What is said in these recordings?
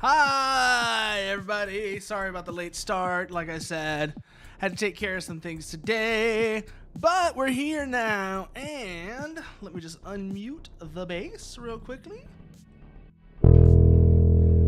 Hi, everybody. Sorry about the late start. Like I said, had to take care of some things today, but we're here now. And let me just unmute the bass real quickly. I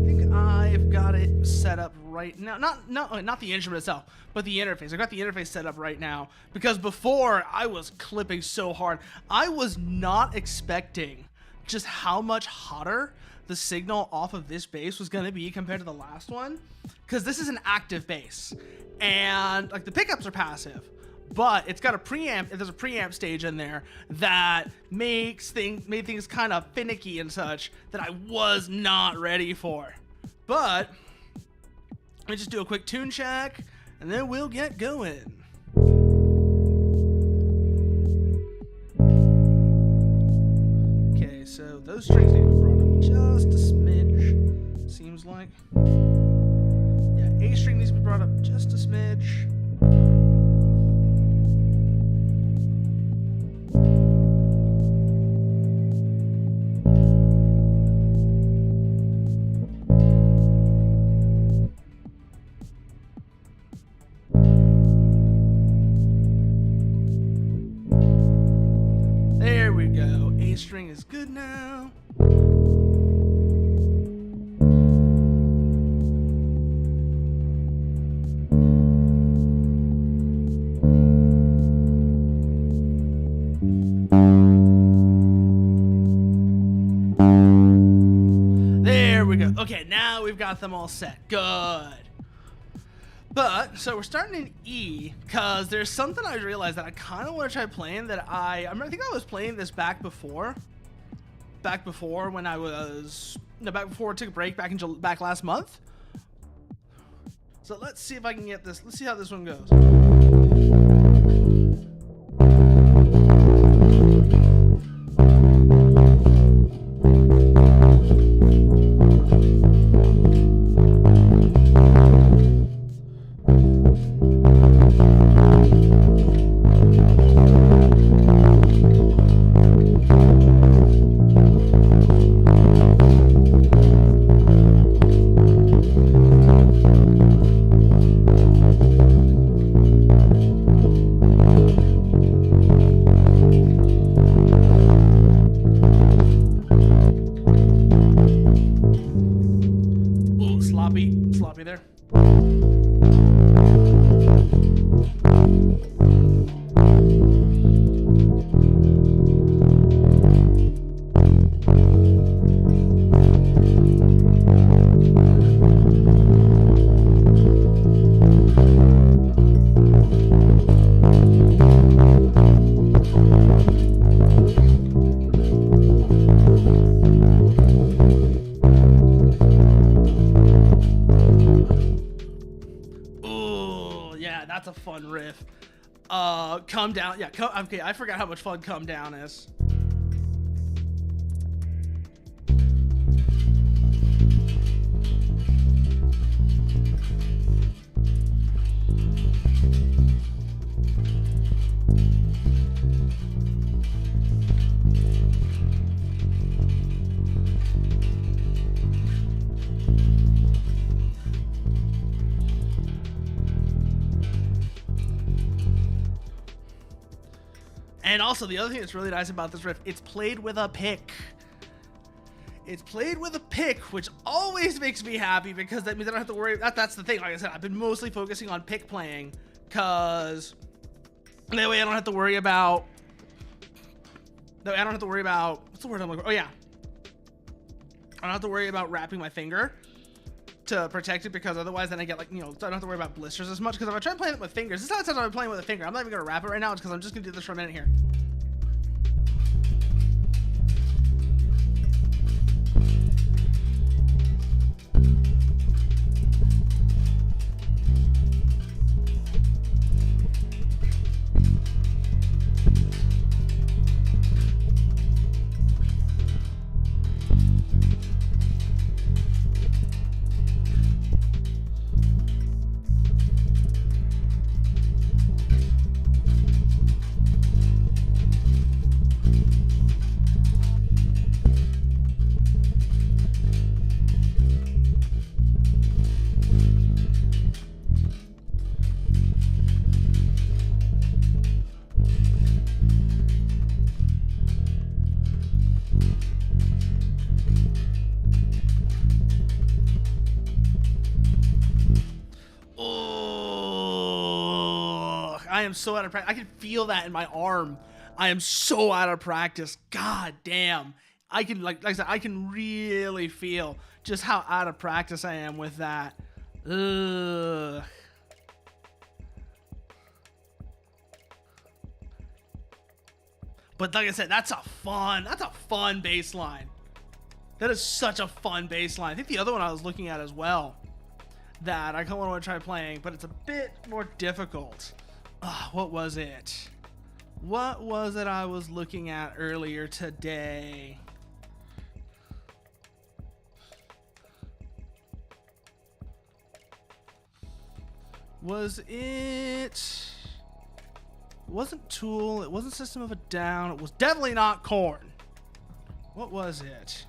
think I've got it set up right now. Not the instrument itself, but the interface. I got the interface set up right now because before I was clipping so hard. I was not expecting just how much hotter the signal off of this bass was going to be compared to the last one, because this is an active bass and like the pickups are passive, but it's got a preamp. There's a preamp stage in there that made things kind of finicky and such that I was not ready for. But let me just do a quick tune check and then we'll get going. Okay, so those strings need to be brought up just a smidge, seems like. Yeah, A string needs to be brought up just a smidge. There we go. A string is good now. There we go. Okay, now we've got them all set. Good. But, so we're starting in E, because there's something I realized that I kind of want to try playing that I think I was playing this back before when I was, back before I took a break back last month. So let's see if I can get this, let's see how this one goes. Sloppy there. That's a fun riff. Come Down. Yeah, okay, I forgot how much fun Come Down is. And also, the other thing that's really nice about this riff, it's played with a pick. It's played with a pick, which always makes me happy because that means I don't have to worry. That's the thing. Like I said, I've been mostly focusing on pick playing because that way I don't have to worry about. That way I don't have to worry about. What's the word I'm looking for? Oh yeah. I don't have to worry about wrapping my finger to protect it, because otherwise then I get, like, I don't have to worry about blisters as much. Because if I try playing it with fingers, this is how it says I'm playing with a finger. I'm not even gonna wrap it right now, because I'm just gonna do this for a minute here. I am so out of practice. I can feel that in my arm. I am so out of practice. God damn. I can, like I said, I can really feel just how out of practice I am with that. Ugh. But like I said, that's a fun bass line. That is such a fun bass line. I think the other one I was looking at as well, that I kind of want to try playing, but it's a bit more difficult. What was it? What was it I was looking at earlier today? Was it... It wasn't Tool, it wasn't System of a Down, it was definitely not Korn. What was it?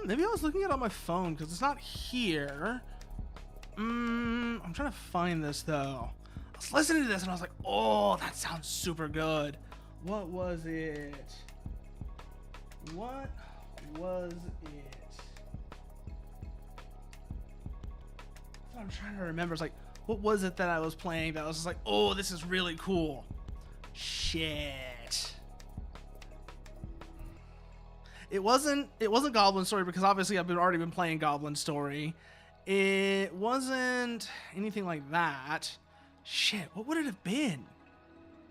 Maybe I was looking at it on my phone because it's not here. I'm trying to find this though. I was listening to this and I was like, oh, that sounds super good. What was it? What was it? I'm trying to remember. It's like, what was it that I was playing that I was just like, oh, this is really cool? Shit. It wasn't Goblin Story because obviously I've already been playing Goblin Story. It wasn't anything like that. Shit, what would it have been?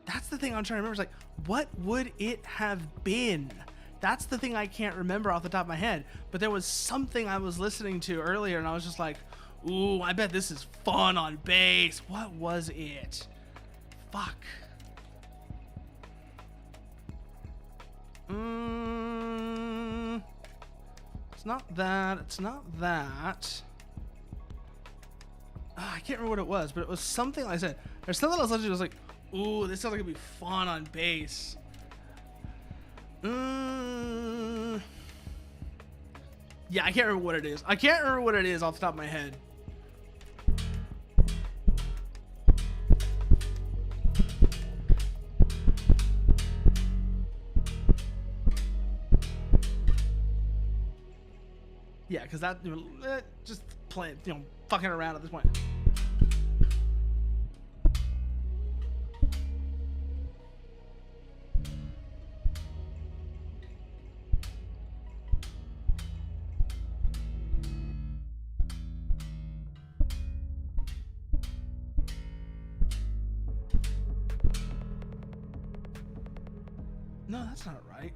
That's the thing I'm trying to remember. It's like, what would it have been? That's the thing I can't remember off the top of my head. But there was something I was listening to earlier and I was just like, ooh, I bet this is fun on bass. What was it? Fuck. It's not that. It's not that. I can't remember what it was, but it was something like I said. There's something else that was like, ooh, this sounds like it'd be fun on bass. Yeah, I can't remember what it is. I can't remember what it is off the top of my head. Yeah, because that, just playing, fucking around at this point. No, that's not right.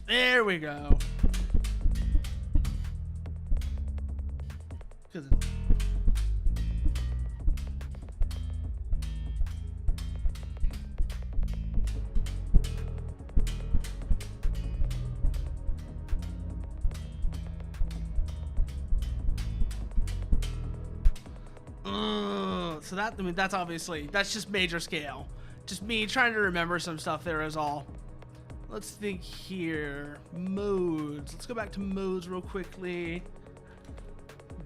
There we go. So that, I mean, that's obviously, that's just major scale. Just me trying to remember some stuff there is all. Let's think here. Modes. Let's go back to modes real quickly.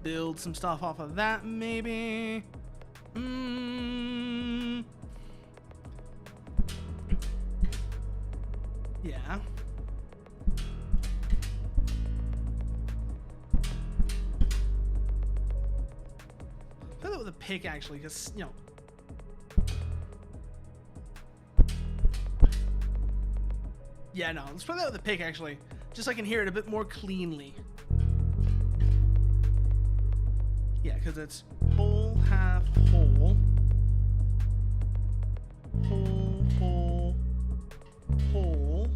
Build some stuff off of that, maybe. Yeah. Play that with a pick, actually, because, Yeah, no, let's play that with a pick, actually. just so I can hear it a bit more cleanly. Yeah, because it's whole, half, whole. Whole, whole, whole,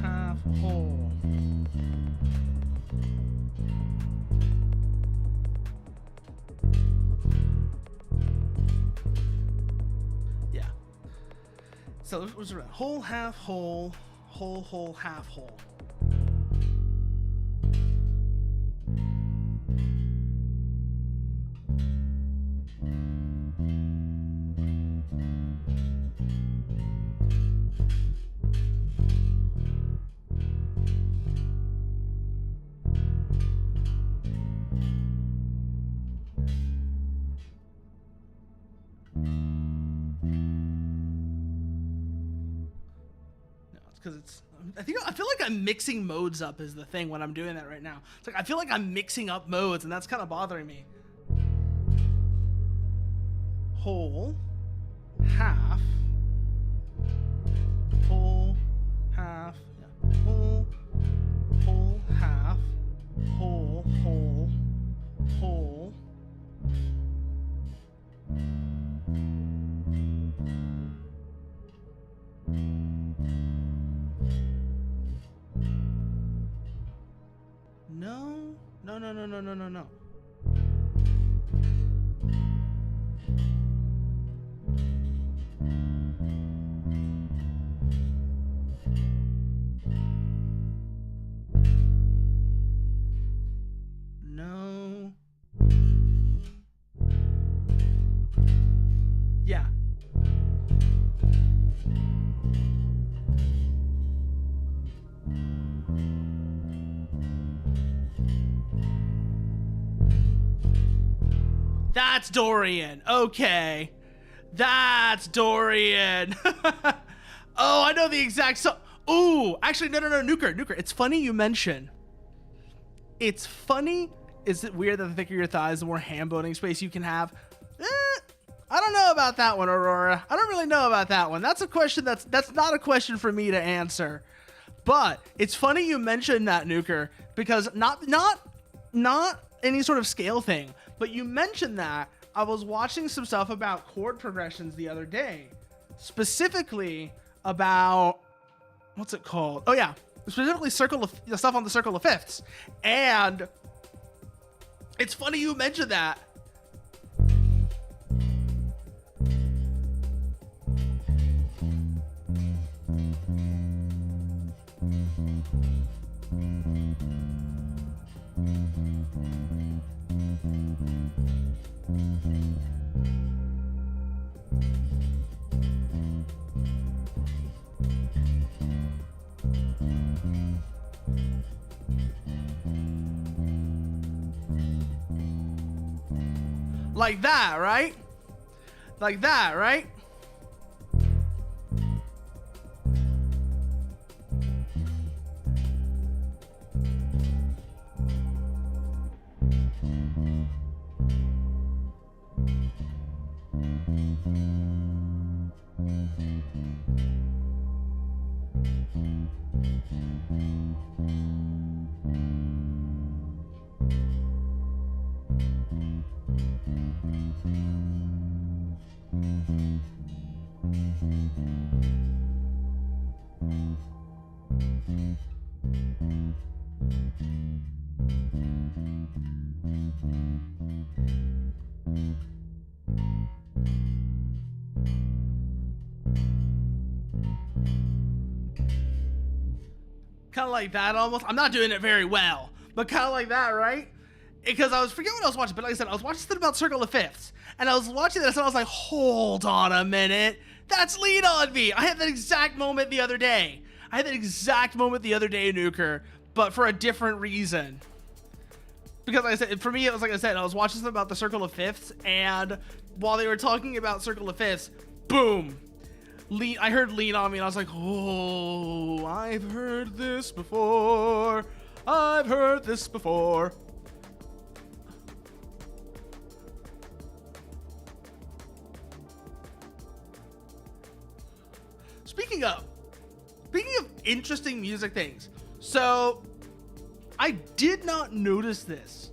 half, whole. Yeah. So it was around whole, half, whole, whole, whole, half, whole. Because it's, I feel like I'm mixing modes up is the thing when I'm doing that right now. It's like I feel like I'm mixing up modes, and that's kind of bothering me. Whole, half, whole, half, yeah. Whole, whole, half, whole, whole, whole. No. No. Yeah. That's Dorian. Okay. That's Dorian. Oh, I know the exact song. Ooh, actually, no, Nuker. It's funny you mention. It's funny. Is it weird that the thicker your thighs, the more hand boning space you can have? I don't know about that one, Aurora. I don't really know about that one. That's a question that's not a question for me to answer. But it's funny you mentioned that, Nuker, because not any sort of scale thing, but you mentioned that. I was watching some stuff about chord progressions the other day, specifically about, what's it called? Oh yeah, specifically stuff on the circle of fifths. And it's funny you mentioned that. Like that, right? Like that, right? Kind of like that almost. I'm not doing it very well, but kind of like that, right? Because I was forgetting what I was watching, but like I said, I was watching something about Circle of Fifths, and I was watching this, and I was like, hold on a minute. That's Lean On Me. I had that exact moment the other day. Nuker, but for a different reason. Because like I said, for me, it was like I said, I was watching something about the Circle of Fifths, and while they were talking about Circle of Fifths, boom. I heard Lean On Me, and I was like, oh, I've heard this before. Speaking of interesting music things. So I did not notice this.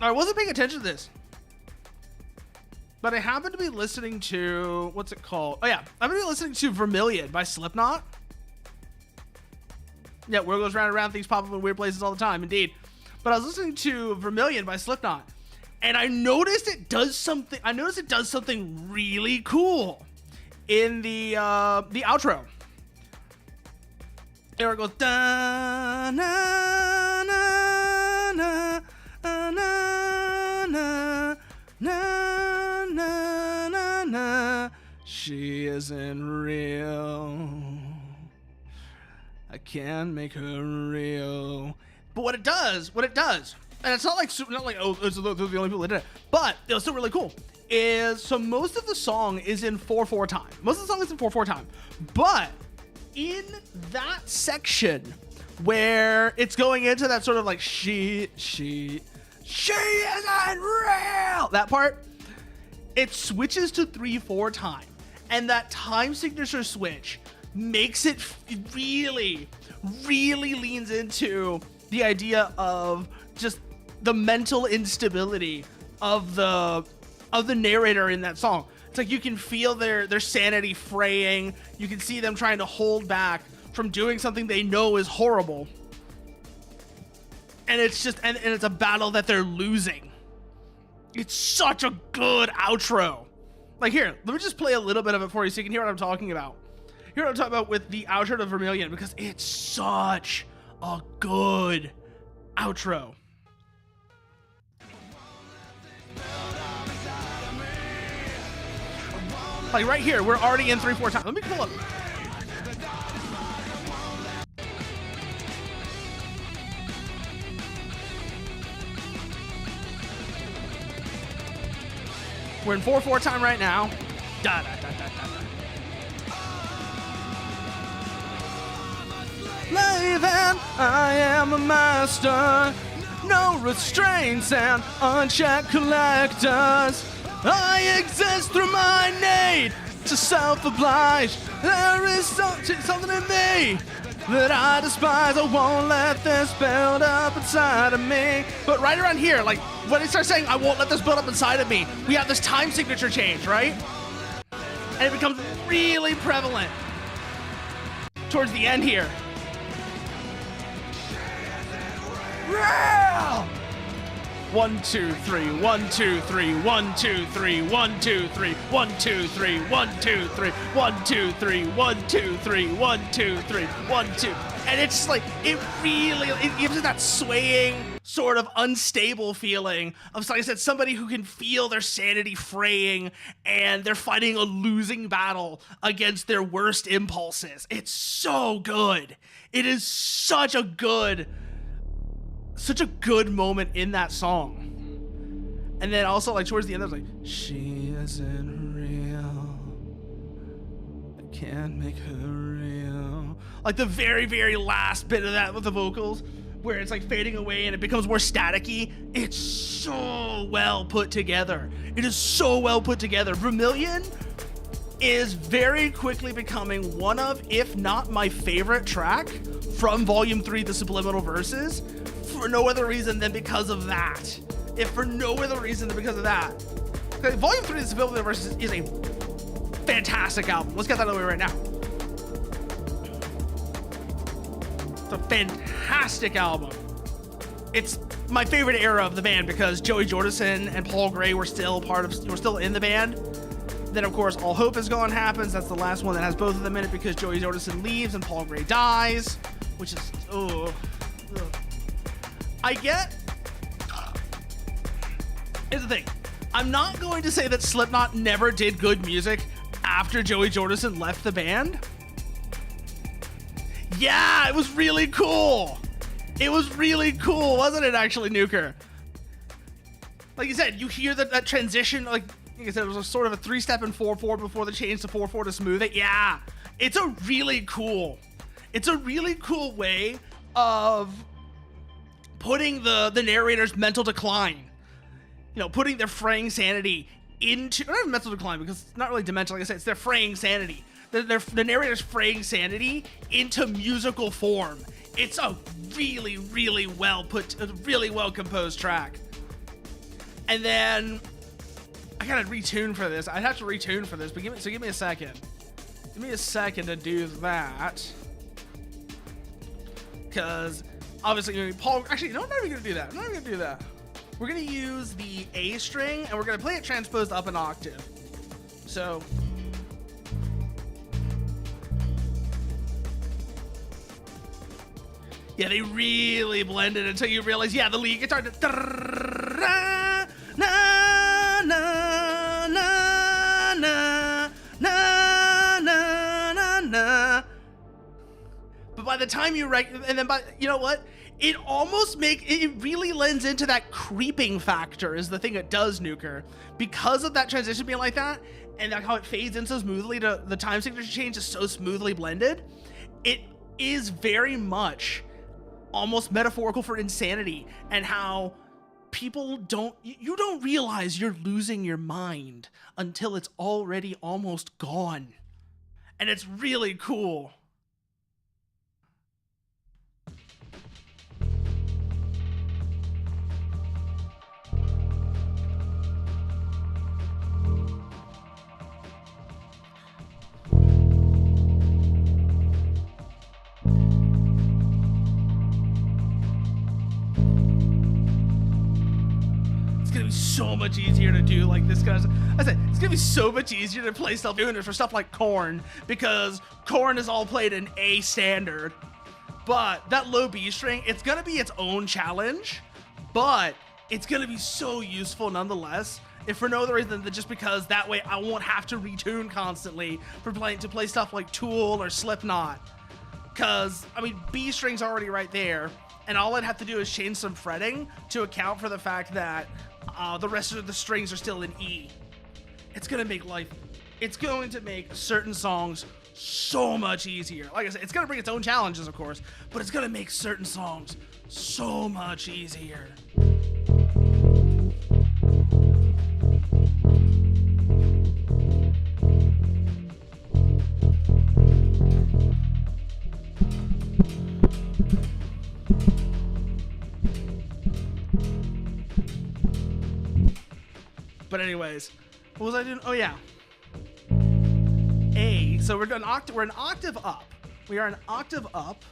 I wasn't paying attention to this. But I happened to be listening to, what's it called? Oh yeah, I've been listening to Vermilion by Slipknot. Yeah, word goes round and round, things pop up in weird places all the time, indeed. But I was listening to Vermilion by Slipknot, and I noticed it does something. I noticed it does something really cool in the outro. There it goes. Da, na, na, na, na, na, na, na, na, na. She isn't real. I can't make her real. But what it does, and it's not like oh, those are the only people that did it, but it was still really cool. Is so most of the song is in 4/4 time. Most of the song is in 4/4 time, but in that section where it's going into that sort of like she isn't real, that part, it switches to 3/4 time, and that time signature switch makes it really leans into the idea of just the mental instability of the narrator in that song. It's like you can feel their sanity fraying. You can see them trying to hold back from doing something they know is horrible. And it's just and it's a battle that they're losing. It's such a good outro. Like here, let me just play a little bit of it for you so you can hear what I'm talking about. Hear what I'm talking about with the outro to Vermilion, because it's such a good outro. Like right here, we're already in 3/4 time. Let me pull up. We're in 4/4 time right now. Da, da, da, da, da, da. Leaving, I am a master. No restraints and unchecked collectors. I exist through my need to self-oblige. There is something in me that I despise. I won't let this build up inside of me. But right around here, like when it starts saying, I won't let this build up inside of me, we have this time signature change, right? And it becomes really prevalent towards the end here. Real! 1, 2, 3, 1, 2, 3, 1, 2, 3, 1, 2, 3, 1, 2, 3, 1, 2, 3, 1, 2, 3, 1, 2, 3, 1, 2, 3, 1, 2. And it's like, it gives it that swaying, sort of unstable feeling of, like I said, somebody who can feel their sanity fraying and they're fighting a losing battle against their worst impulses. It's so good. It is such a good moment in that song. And then also like towards the end, I was like, she isn't real. I can't make her real. Like the very, very last bit of that with the vocals, where it's like fading away and it becomes more staticky. It's so well put together. It is so well put together. Vermilion is very quickly becoming one of, if not my favorite track from Volume 3, The Subliminal Verses, for no other reason than because of that. If for no other reason than because of that. Okay, Volume 3, The Subliminal Verses is a fantastic album. Let's get that out of the way right now. It's a fantastic album. It's my favorite era of the band because Joey Jordison and Paul Gray were still in the band. Then of course All Hope Is Gone happens. That's the last one that has both of them in it because Joey Jordison leaves and Paul Gray dies, which is Here's the thing. I'm not going to say that Slipknot never did good music after Joey Jordison left the band. Yeah, it was really cool. It was really cool, wasn't it, actually, Nuker? Like you said, you hear that transition, like I said, it was a sort of a 3-step and 4/4 before the change to 4/4 to smooth it. Yeah, it's a really cool way of putting the narrator's mental decline. You know, putting their fraying sanity into, not even mental decline because it's not really dementia, like I said, it's their fraying sanity. the narrator's fraying sanity into musical form. It's a really, really well composed track. And then I gotta retune for this. I'd have to retune for this, but give me a second. Give me a second to do that. Because obviously, Paul. Actually, no, I'm not even gonna do that. I'm not even gonna do that. We're gonna use the A string and we're gonna play it transposed up an octave. So. Yeah, they really blend it until you realize, yeah, the lead guitar. But by the time you and then you know what? It really lends into that creeping factor is the thing it does, Nuker. Because of that transition being like that, and how it fades in so smoothly, the time signature change is so smoothly blended, it is very much almost metaphorical for insanity and how people you don't realize you're losing your mind until it's already almost gone. And it's really cool. So much easier to do like this, guys. I said it's gonna be so much easier to play stuff doing it for stuff like Korn, because Korn is all played in A standard. But that low B string, it's gonna be its own challenge, but it's gonna be so useful nonetheless. If for no other reason than just because that way I won't have to retune constantly to play stuff like Tool or Slipknot. Cause I mean B string's already right there, and all I'd have to do is change some fretting to account for the fact that the rest of the strings are still in E. It's going to make certain songs so much easier. Like I said, it's going to bring its own challenges, of course, but it's going to make certain songs so much easier. But anyways, what was I doing? Oh yeah, A. So we're an octave up. We are an octave up.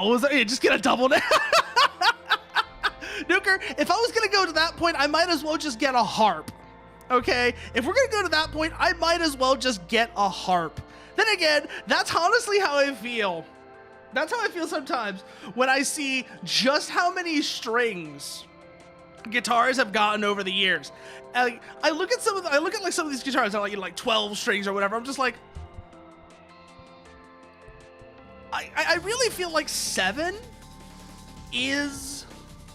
Was I just get a double now? Nuker, if I was gonna go to that point, I might as well just get a harp. Okay? If we're gonna go to that point, I might as well just get a harp. Then again, that's honestly how I feel. That's how I feel sometimes when I see just how many strings guitars have gotten over the years. I look at some of these guitars that are like 12 strings or whatever. I'm just like, I really feel like 7 is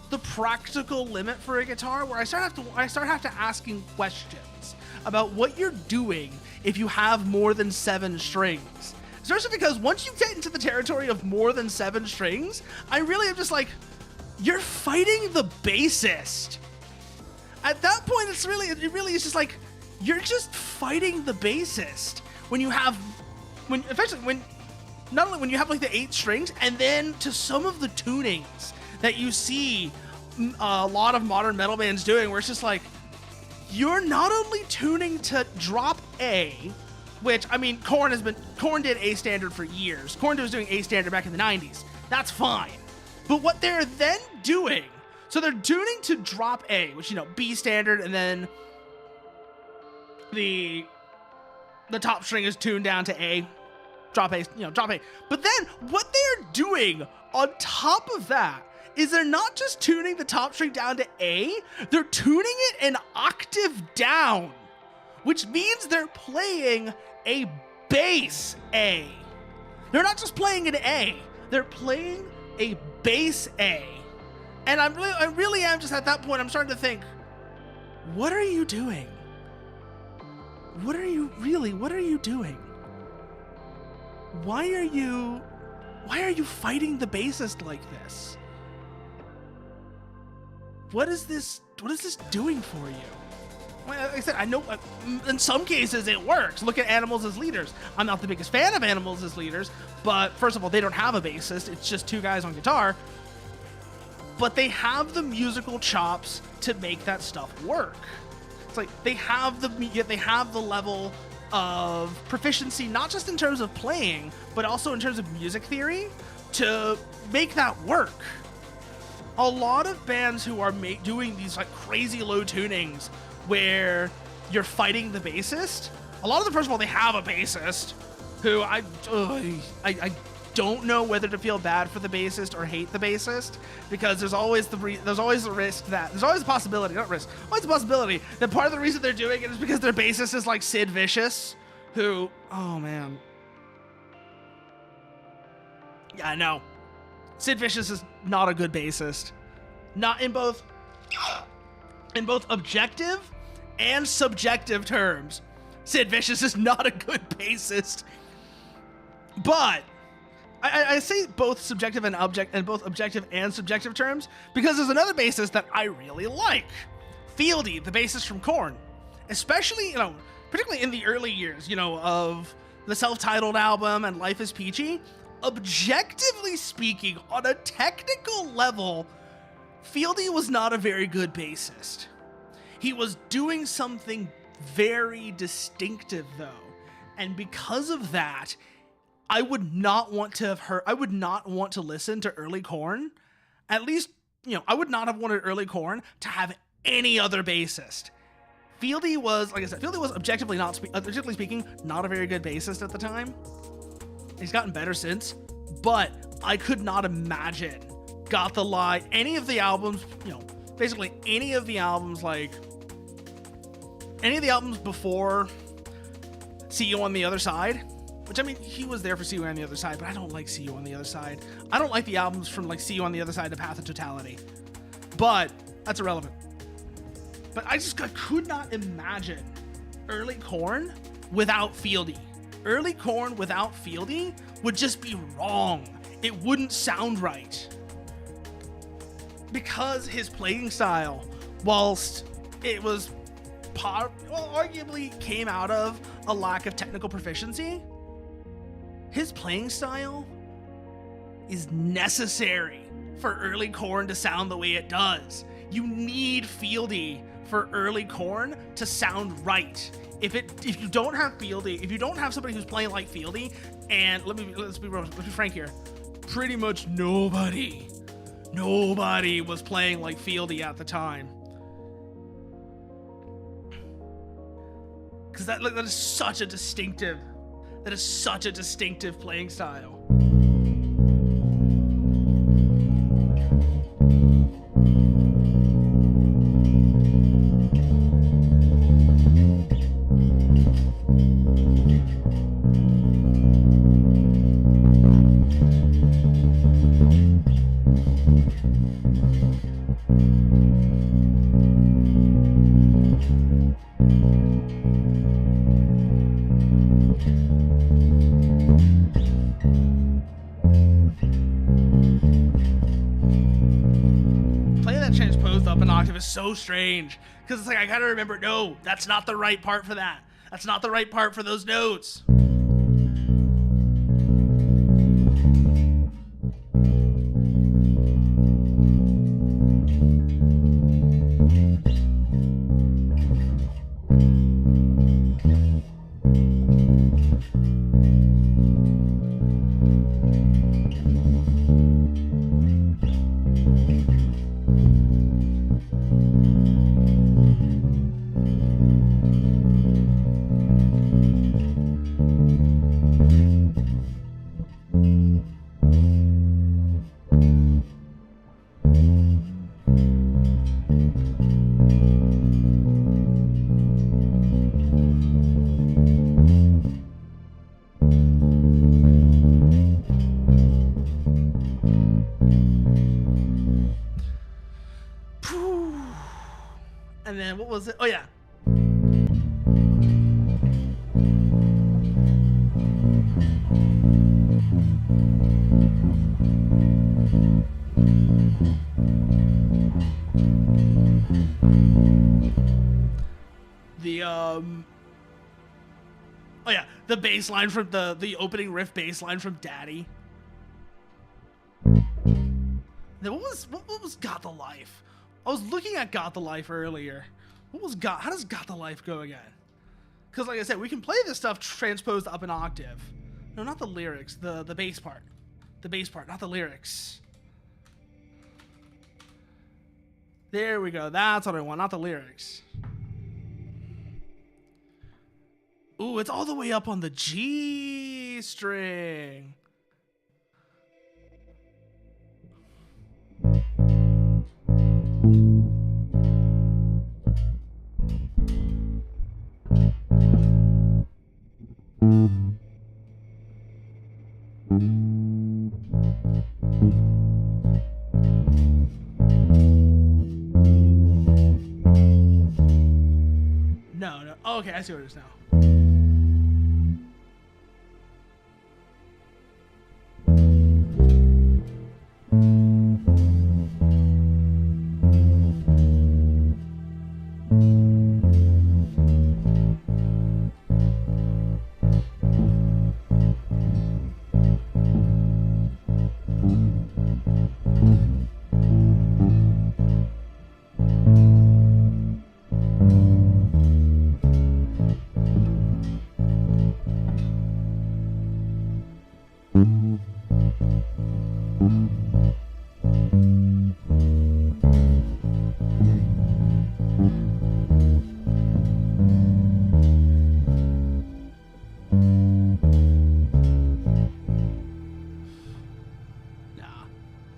the practical limit for a guitar, where I start have to asking questions about what you're doing if you have more than 7 strings. Especially because once you get into the territory of more than 7 strings, I really am just like, you're fighting the bassist. At that point, it really is just like, you're just fighting the bassist. When you have, not only when you have like the 8 strings, and then to some of the tunings that you see a lot of modern metal bands doing, where it's just like, you're not only tuning to drop A, which, I mean, Korn did A standard for years. Korn was doing A standard back in the 90s. That's fine. But what they're then doing, so they're tuning to drop A, which, B standard, and then the top string is tuned down to A. Drop A, drop A. But then what they're doing on top of that is they're not just tuning the top string down to A, they're tuning it an octave down, which means they're playing a bass A. They're not just playing an A, they're playing a bass A. And I really am just at that point, I'm starting to think, what are you doing? What are you doing? Why are you fighting the bassist like this? What is this doing for you? Well, like I said, I know in some cases it works. Look at Animals as Leaders. I'm not the biggest fan of Animals as Leaders, but first of all, they don't have a bassist. It's just 2 guys on guitar. But they have the musical chops to make that stuff work. It's like they have the level of proficiency, not just in terms of playing, but also in terms of music theory, to make that work. A lot of bands who are doing these like crazy low tunings where you're fighting the bassist, a lot of them, first of all, they have a bassist who I don't know whether to feel bad for the bassist or hate the bassist, because there's always the risk that there's always a possibility, not risk, always a possibility that part of the reason they're doing it is because their bassist is like Sid Vicious, who, oh man, yeah, no, Sid Vicious is not a good bassist, not in both objective and subjective terms. Sid Vicious is not a good bassist, but I say both subjective and objective and subjective terms because there's another bassist that I really like, Fieldy, the bassist from Korn, especially, particularly in the early years, of the self-titled album and Life is Peachy. Objectively speaking, on a technical level, Fieldy was not a very good bassist. He was doing something very distinctive, though, and because of that, I would not want to listen to early Korn. At least, I would not have wanted early Korn to have any other bassist. Fieldy was, like I said, objectively speaking, not a very good bassist at the time. He's gotten better since, but I could not imagine Got the Lie, any of the albums, basically any of the albums before See You on the Other Side, which, I mean, he was there for See You on the Other Side, but I don't like See You on the Other Side. I don't like the albums from See You on the Other Side to Path of Totality, but that's irrelevant. But I could not imagine early Korn without Fieldy. Early Korn without Fieldy would just be wrong. It wouldn't sound right. Because his playing style, whilst it was arguably came out of a lack of technical proficiency, his playing style is necessary for early Korn to sound the way it does. You need Fieldy for early Korn to sound right. If you don't have Fieldy, if you don't have somebody who's playing like Fieldy, and let's be frank here, pretty much nobody was playing like Fieldy at the time. Because that is such a distinctive playing style. so strange because it's like I gotta remember, no, that's not the right part for that. That's not the right part for those notes. And then what was it? Oh yeah. Oh yeah, the bass line from the opening riff bass line from Daddy. Then what was Got the Life? I was looking at Got the Life earlier. How does Got the Life go again? Because like I said, we can play this stuff transposed up an octave. No, not the lyrics, the bass part. The bass part, not the lyrics. There we go, that's what I want, not the lyrics. Ooh, it's all the way up on the G string. No. Oh, okay, I see what it is now.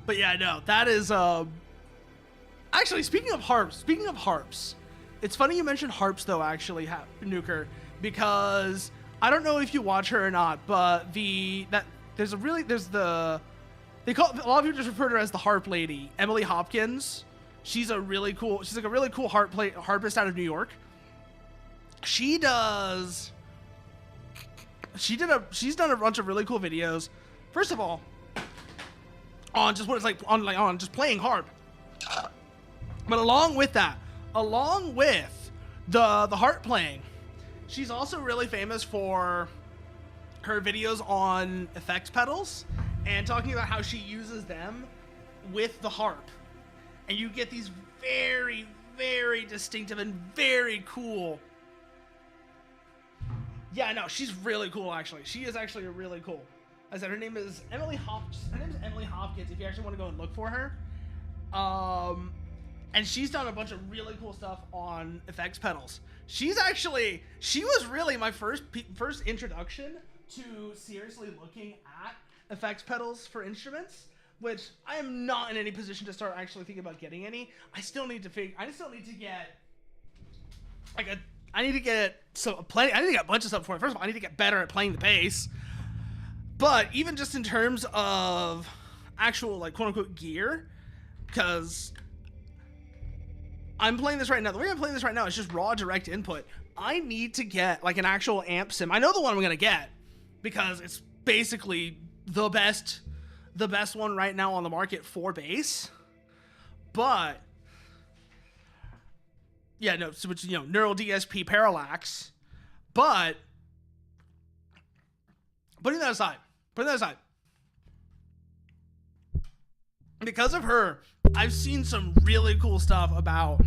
But yeah, no, that is actually speaking of harps, it's funny you mentioned harps though, actually, Nuker, because I don't know if you watch her or not, but they call a lot of people just refer to her as the harp lady, Emily Hopkins. She's like a really cool harpist out of New York. She's done a bunch of really cool videos. First of all, on just what it's like on just playing harp. But along with that, along with the harp playing, she's also really famous for her videos on effects pedals and talking about how she uses them with the harp. And you get these very, very distinctive and very cool. Yeah, no, she's really cool, actually. She is actually really cool. I said her name is Emily Hopkins. Her name is Emily Hopkins. If you actually want to go and look for her, and she's done a bunch of really cool stuff on effects pedals. She was really my first introduction to seriously looking at effects pedals for instruments, which I am not in any position to start actually thinking about getting any. I still need to get a bunch of stuff for it. First of all, I need to get better at playing the bass. But even just in terms of actual, like, quote-unquote gear, because I'm playing this right now. The way I'm playing this right now is just raw direct input. I need to get, like, an actual amp sim. I know the one I'm going to get because it's basically the best one right now on the market for bass. But Yeah, no, so which, neural DSP parallax. But putting that aside, because of her, I've seen some really cool stuff about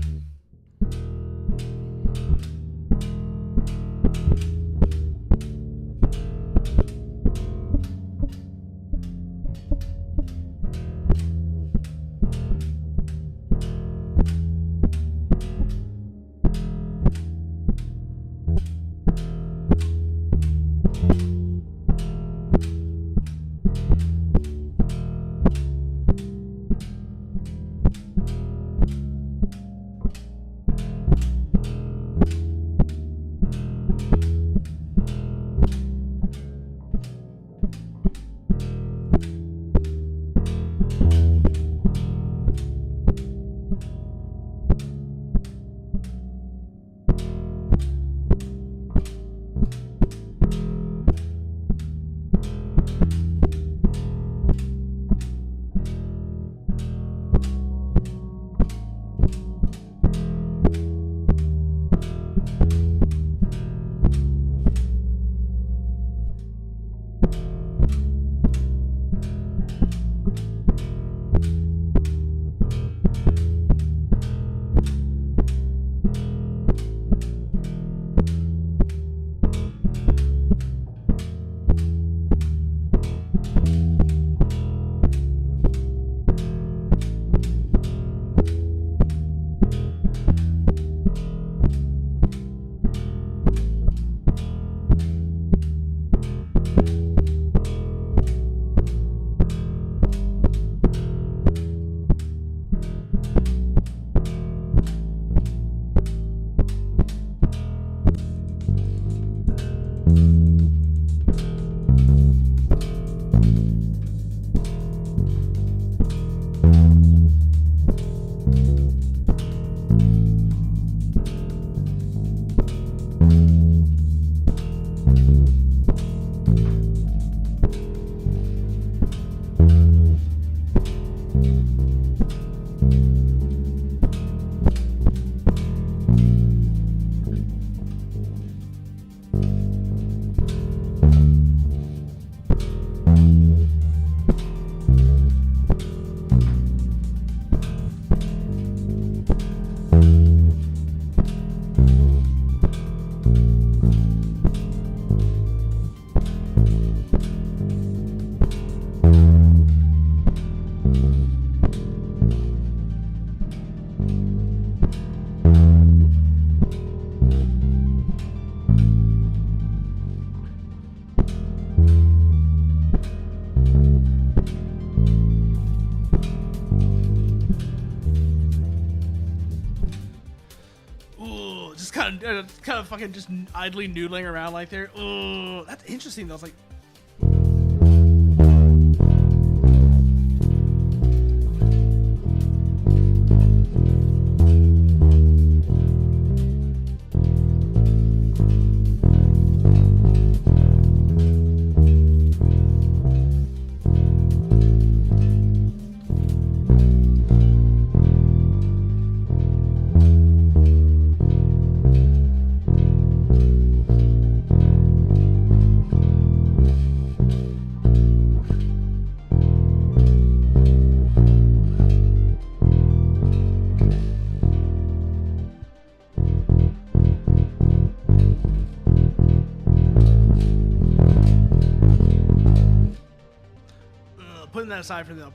kind of fucking just idly noodling around like there. Oh, that's interesting though. It's like,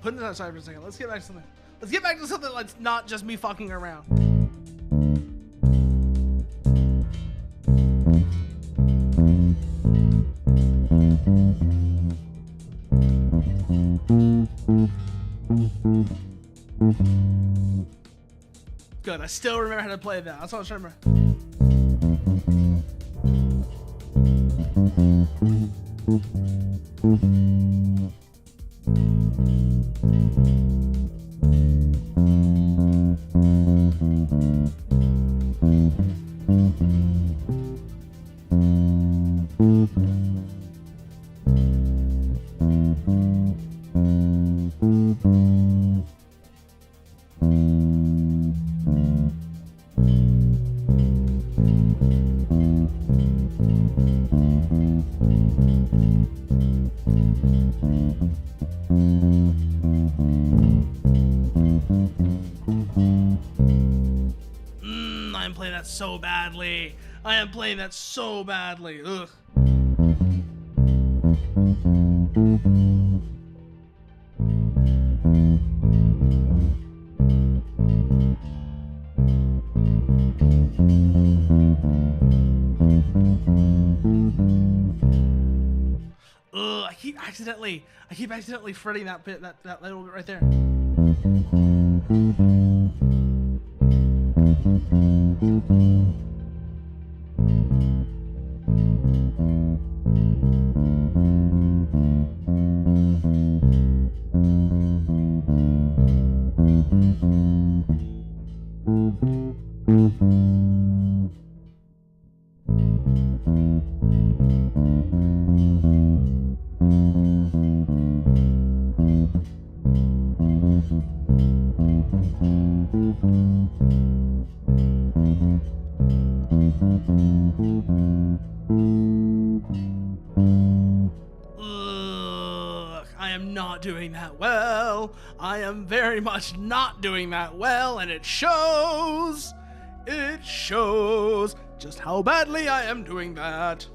putting that aside for a second. Let's get back to something. Let's get back to something that's not just me fucking around. Good. I still remember how to play that. That's all I was trying to remember. I am playing that so badly. Ugh. Ugh, I keep accidentally fretting that bit, that little bit right there. I am not doing that well. I am very much not doing that well, and it shows. It shows just how badly I am doing that.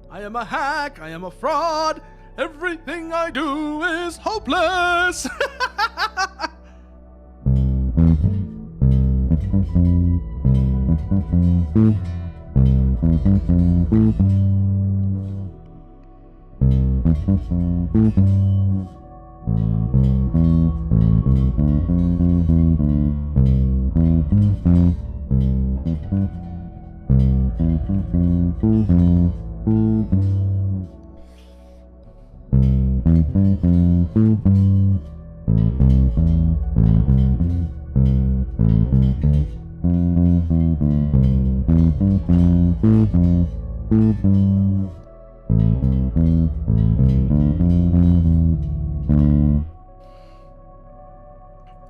I am a hack. I am a fraud. Everything I do is hopeless.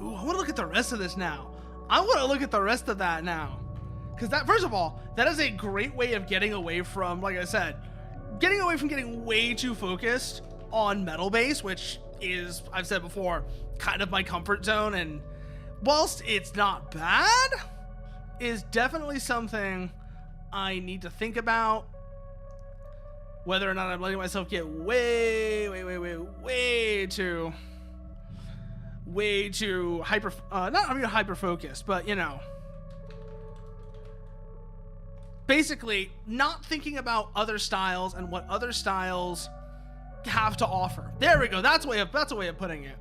Ooh, I want to look at the rest of this now. I want to look at the rest of that now. Because that, first of all, that is a great way of getting away from, like I said, getting away from getting way too focused on metal bass, which is, I've said before, kind of my comfort zone. And whilst it's not bad, is definitely something I need to think about. Whether or not I'm letting myself get way too hyper, hyper focused, but you know, basically not thinking about other styles and what other styles have to offer. There we go. That's a way of putting it.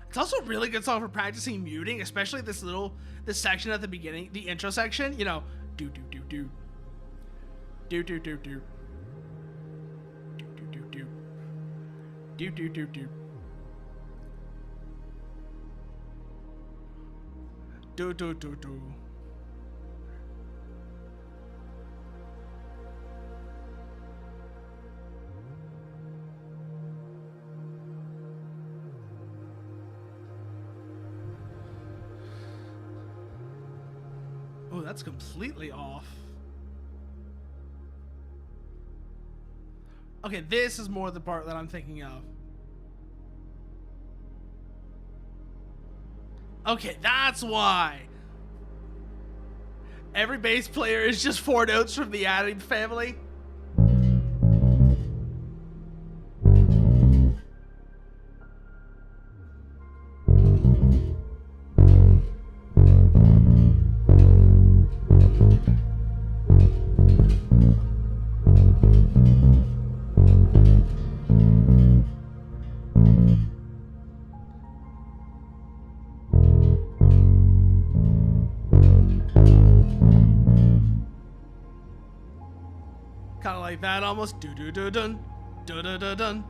It's also a really good song for practicing muting, especially this section at the beginning, the intro section, you know, do do do do do do do do do do do do do do do do do do do. Oh, that's completely off. Okay, this is more the part that I'm thinking of. Okay, that's why. Every bass player is just 4 notes from the Addams Family. Kind of like that almost. Do do do dun, do do do dun.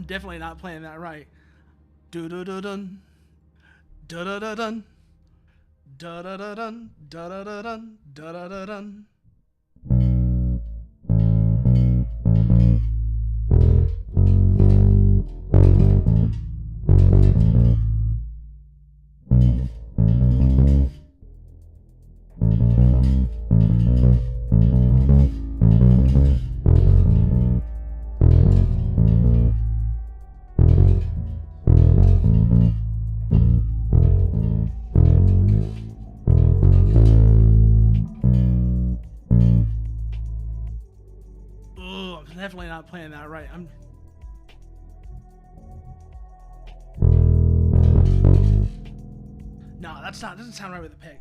definitely not playing that right. Do do do dun. Da da da dun. Da da da dun. Da da da dun. Da da da dun. Definitely not playing that right. No, that's not. Doesn't sound right with the pig.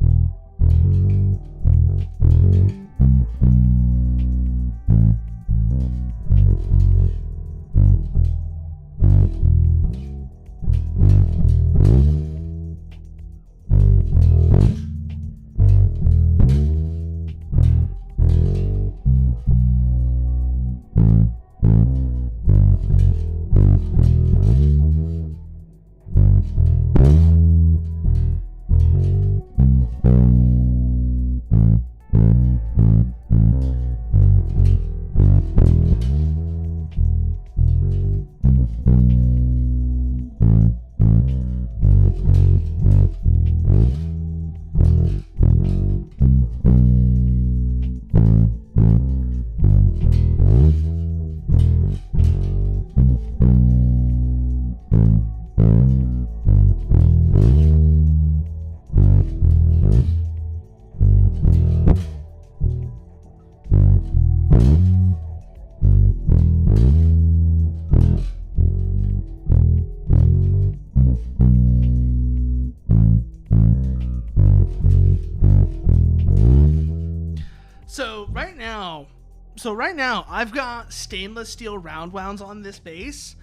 So right now, I've got stainless steel round wounds on this bass,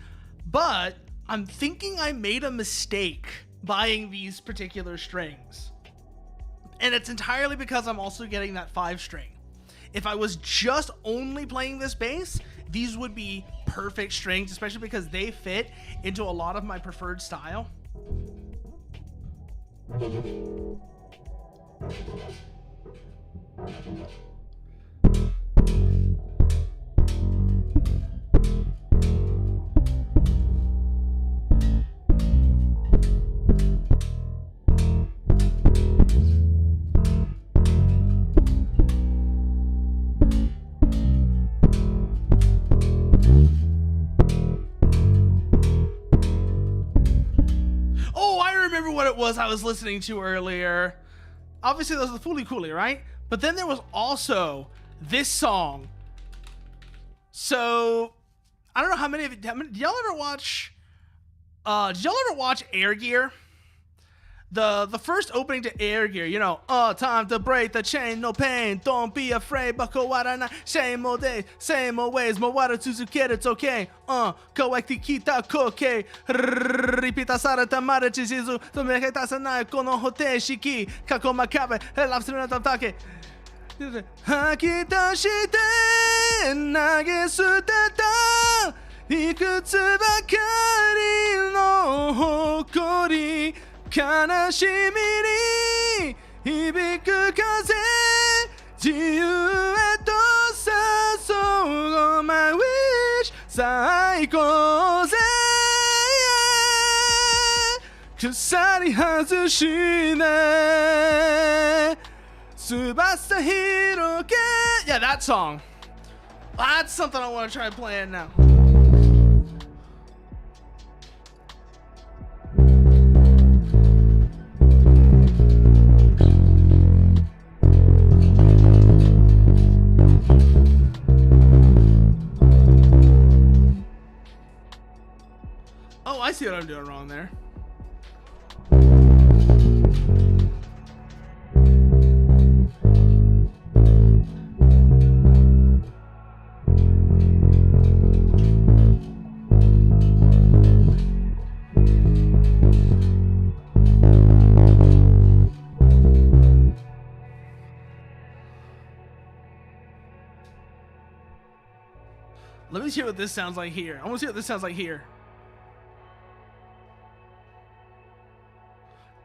but I'm thinking I made a mistake buying these particular strings. And it's entirely because I'm also getting that 5 string. If I was just only playing this bass, these would be perfect strings, especially because they fit into a lot of my preferred style. What it was I was listening to earlier. Obviously, that was the Fooly Cooly, right? But then there was also this song. So I don't know how many of you did y'all ever watch Air Gear? The first opening to Air Gear, you know, time to break the chain, no pain, don't be afraid, buckle water, same old days, same old ways, mo water to zucchero, it's okay, kawaki kita koke, ripita sara tamara chizizu, to make it as a night, kono hote shiki, kako makabe, elapsuna tatake. Hakita shite, nagesuteta, いくつばかりの誇り 悲しみに響く風自由へと誘う My wish 最高ぜ鎖外して翼広げ Yeah, that song. That's something I want to try playing now. Oh, I see what I'm doing wrong there. Let me see what this sounds like here. I want to see what this sounds like here.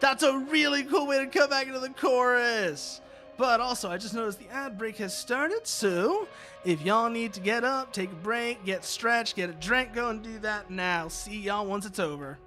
That's a really cool way to come back into the chorus. But also, I just noticed the ad break has started, so if y'all need to get up, take a break, get stretched, get a drink, go and do that now. See y'all once it's over.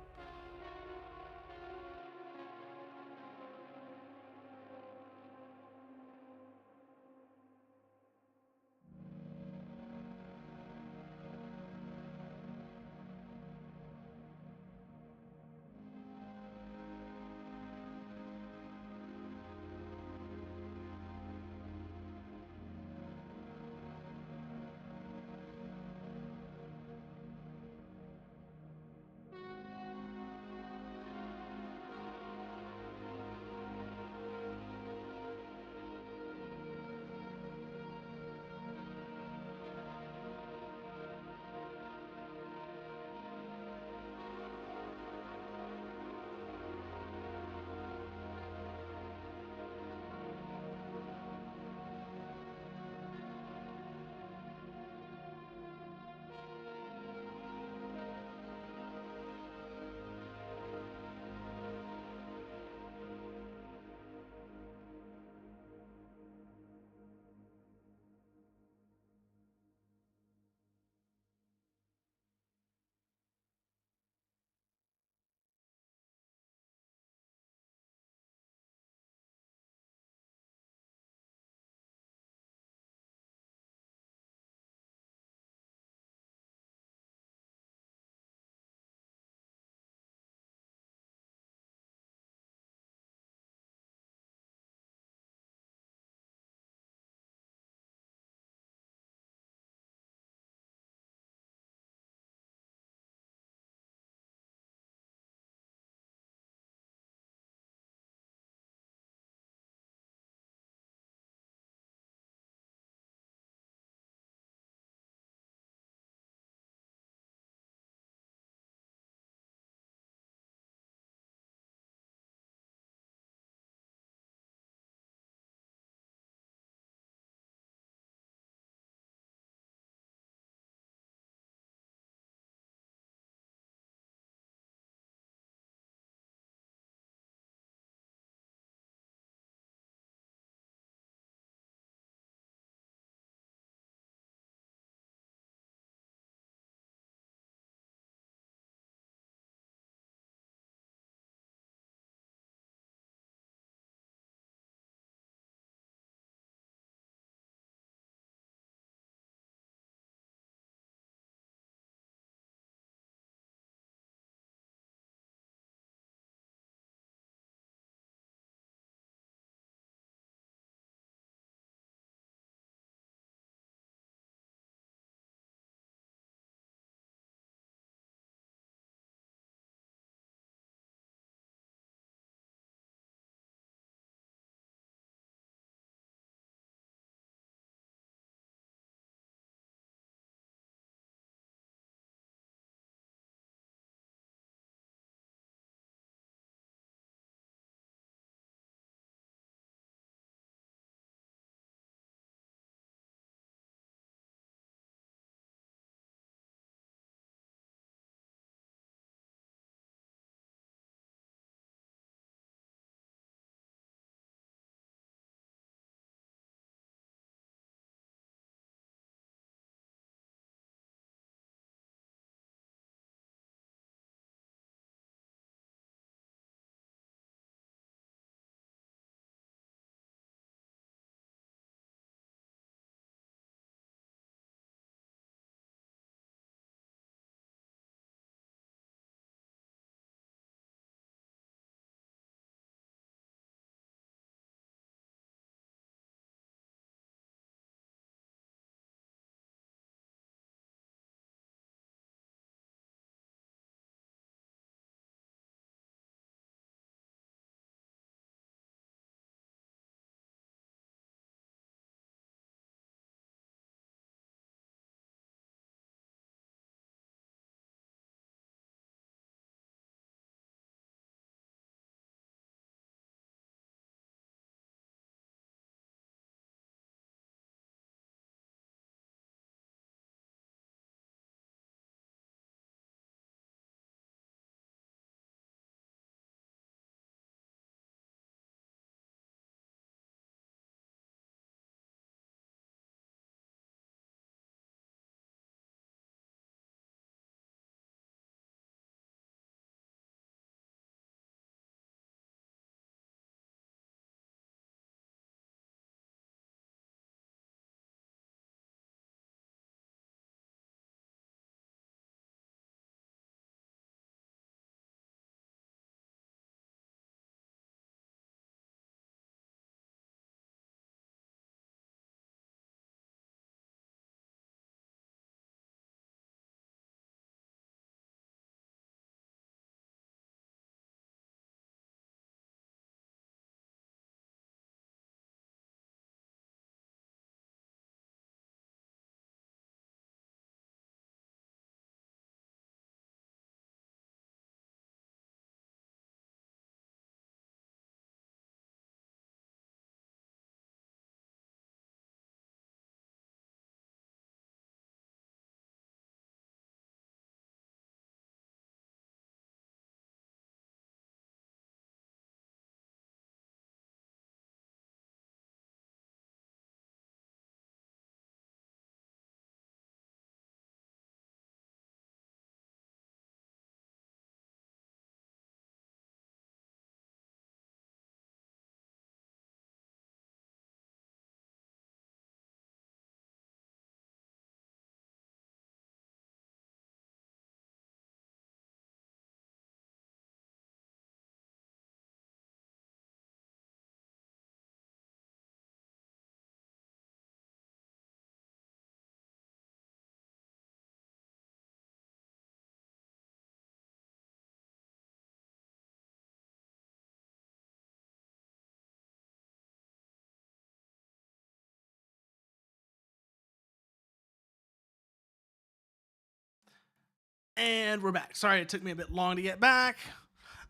And we're back. Sorry it took me a bit long to get back.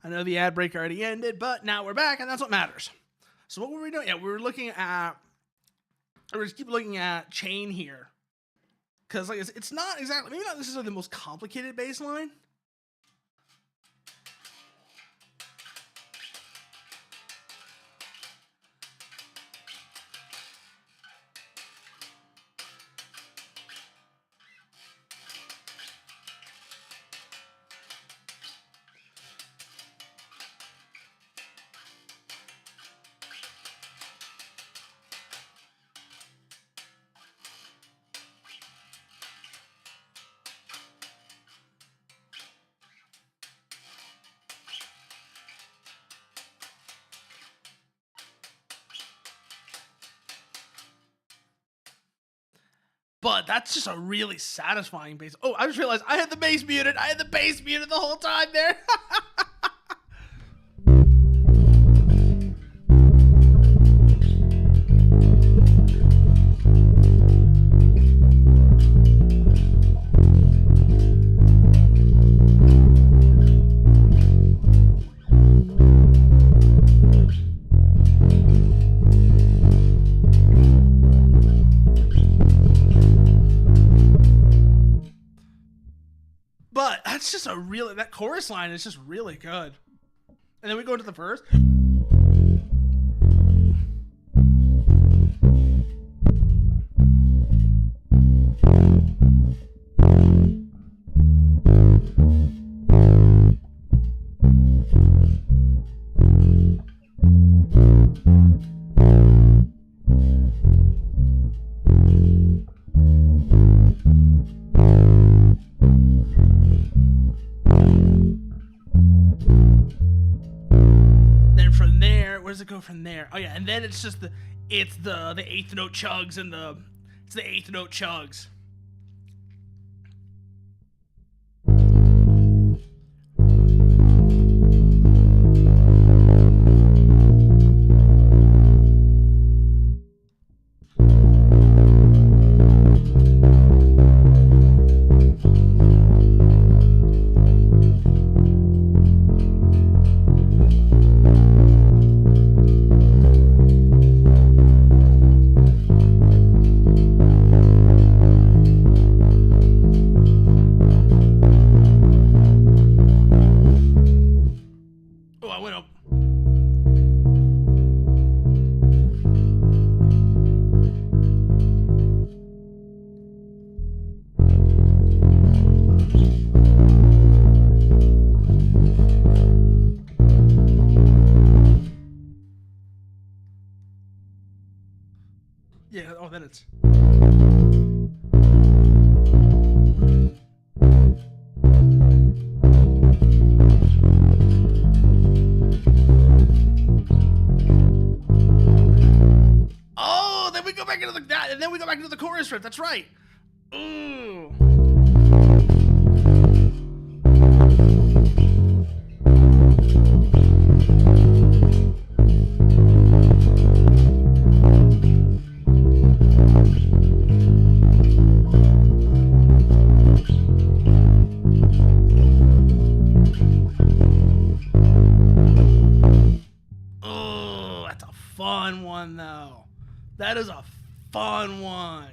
I know the ad break already ended, but now we're back, and that's what matters. So what were we doing? Yeah, we were looking at... We're just keep looking at chain here. Because like it's not exactly... Maybe not necessarily the most complicated baseline. But that's just a really satisfying bass. Oh, I just realized I had the bass muted. I had the bass muted the whole time there. But that's just a really... That chorus line is just really good. And then we go into the verse. Where does it go from there? Oh yeah, and then it's just the eighth note chugs and it's the eighth note chugs. Yeah, oh, then it's... Oh, then we go back into that, and then we go back into the chorus riff. That's right. Ooh. Fun one though. That is a fun one.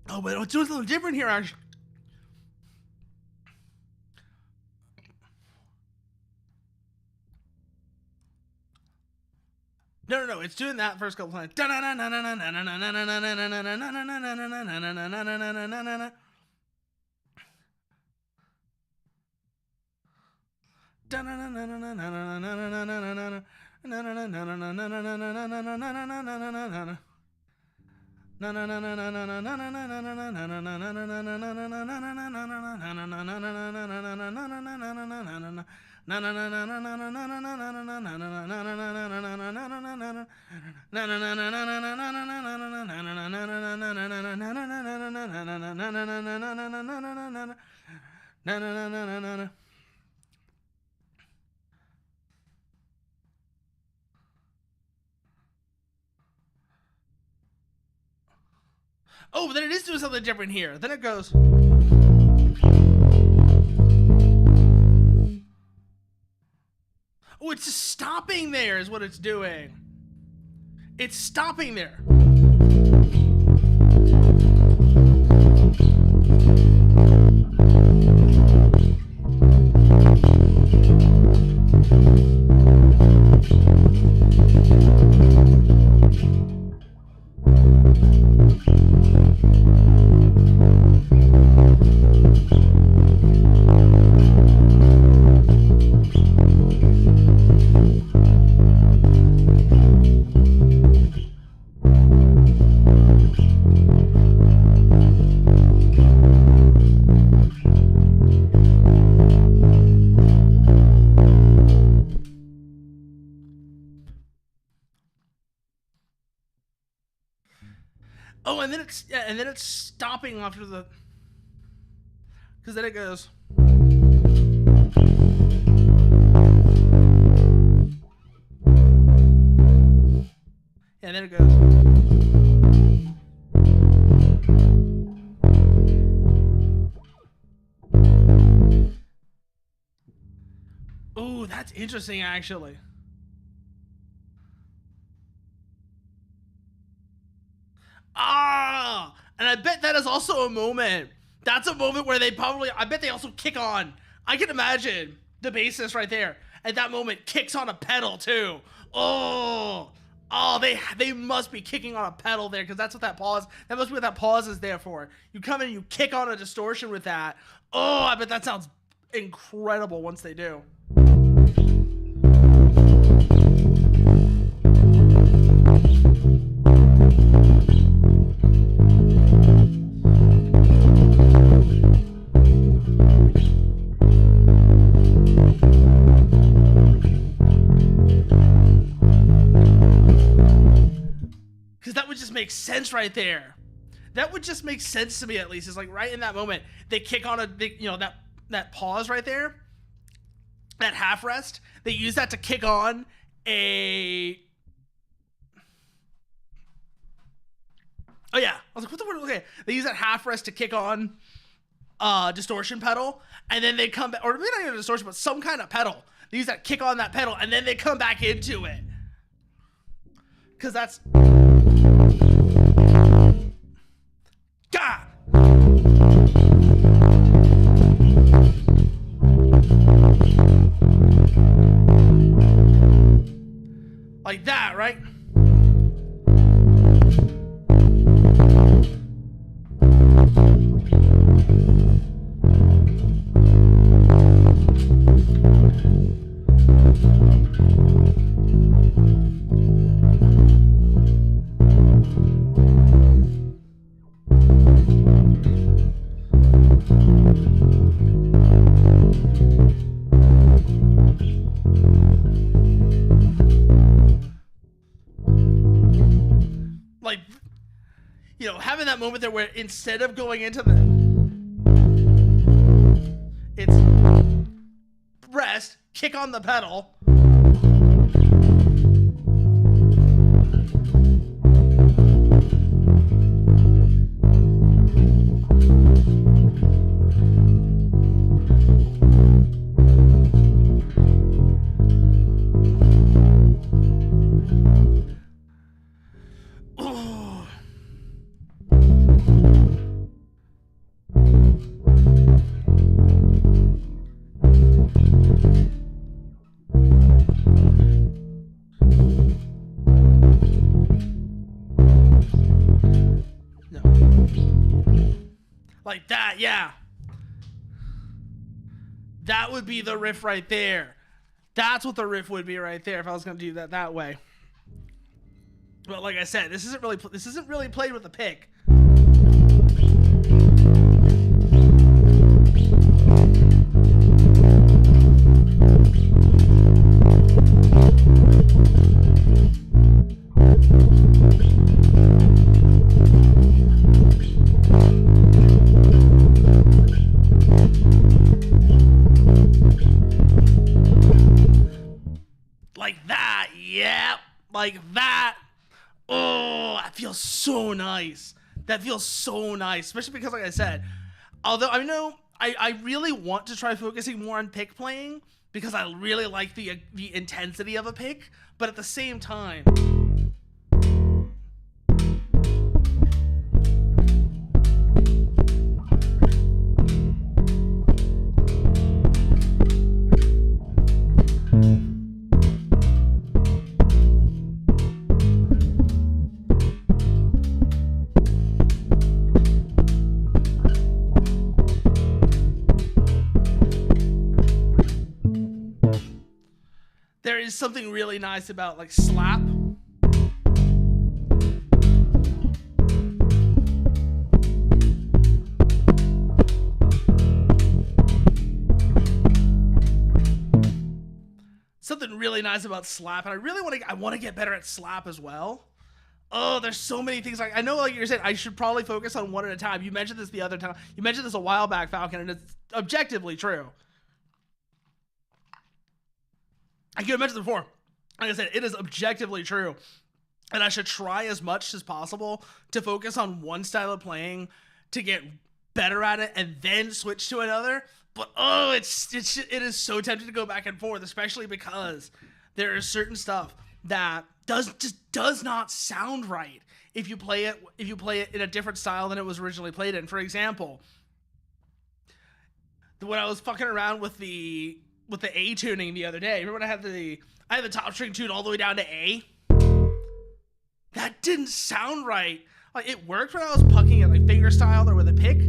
Oh, but it's doing something different here, actually. No, it's doing that first couple times. Oh, but then it is doing something different here. Then it goes. Oh, it's just stopping there is what it's doing. It's stopping there. Oh, and then it's stopping after the, because then it goes. And then it goes. Oh, that's interesting, actually. Ah, and I bet that is also a moment. That's a moment where they probably, I bet they also kick on. I can imagine the bassist right there at that moment kicks on a pedal too. Oh, they must be kicking on a pedal there, because that's what that pause, that must be what that pause is there for. You come in and you kick on a distortion with that. Oh, I bet that sounds incredible once they do. Makes sense right there. That would just make sense to me, at least. It's like right in that moment they kick on a, that pause right there, that half rest. They use that to kick on a. Oh yeah, I was like, what the word? Okay, they use that half rest to kick on distortion pedal, and then they come back, or maybe not even a distortion, but some kind of pedal. They use that kick on that pedal, and then they come back into it, because that's. God. Like that, right? Like, having that moment there where instead of going into the, it's rest, kick on the pedal. Like that, yeah. That would be the riff right there. That's what the riff would be right there if I was going to do that way. But like I said, this isn't really played with a pick. Like that, yeah, like that. Oh, that feels so nice. That feels so nice, especially because, like I said, although I know I really want to try focusing more on pick playing because I really like the intensity of a pick, but at the same time, there is something really nice about like slap. Something really nice about slap, and I really want to get better at slap as well. Oh, there's so many things. Like I know, like you're saying, I should probably focus on one at a time. You mentioned this the other time. You mentioned this a while back, Falcon, and it's objectively true. I could have mentioned it before. Like I said, it is objectively true. And I should try as much as possible to focus on one style of playing to get better at it and then switch to another. But it is so tempting to go back and forth, especially because there is certain stuff that does not sound right if you play it in a different style than it was originally played in. For example, when I was fucking around with the A tuning the other day, remember when I had the top string tune all the way down to A? That didn't sound right. Like it worked when I was pucking it like finger style or with a pick.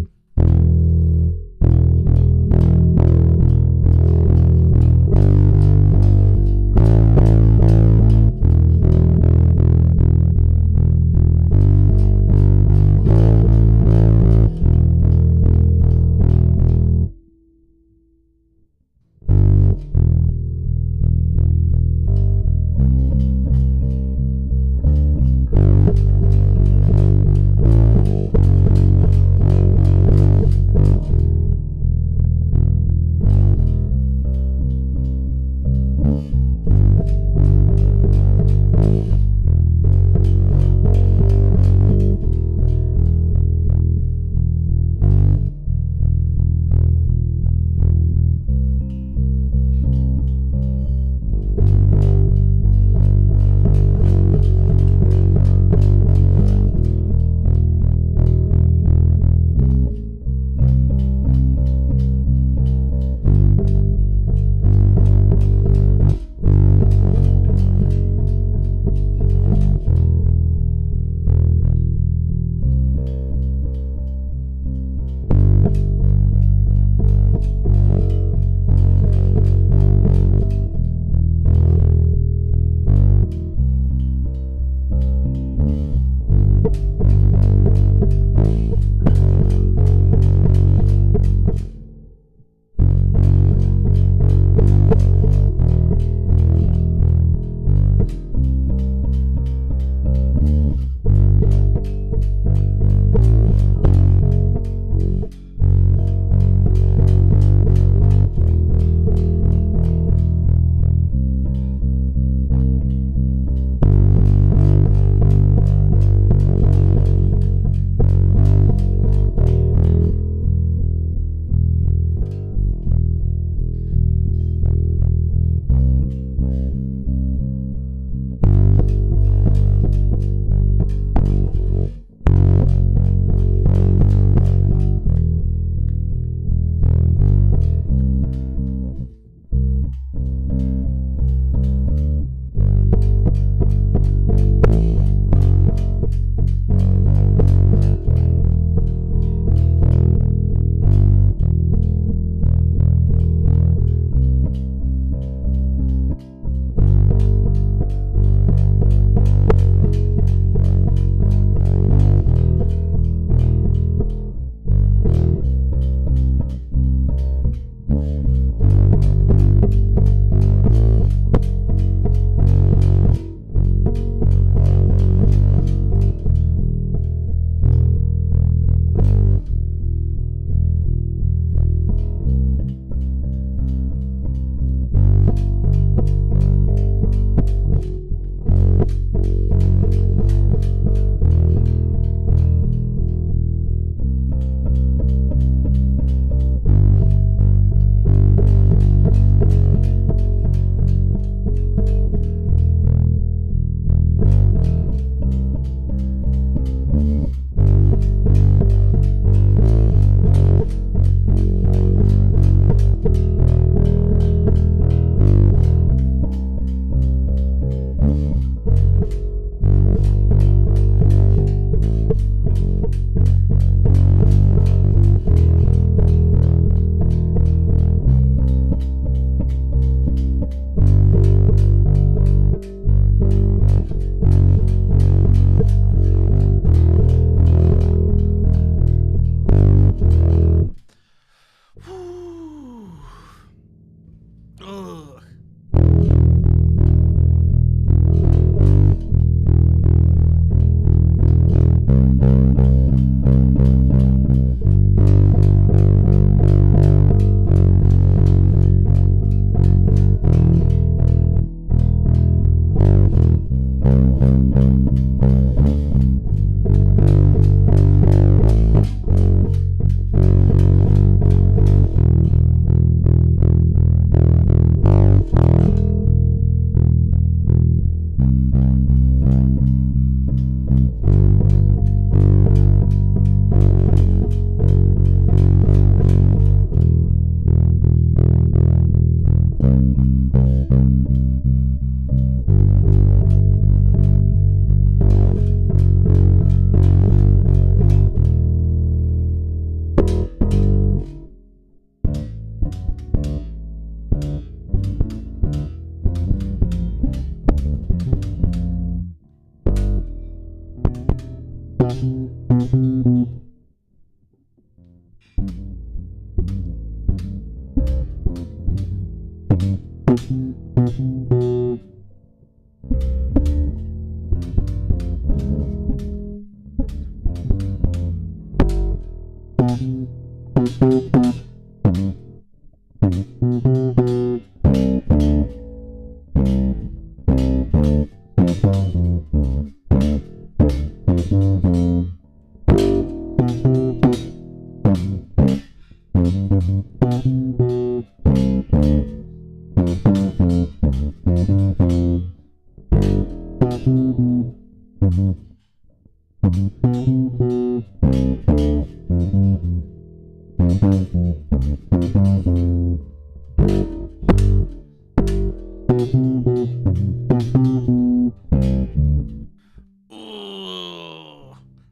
Ooh.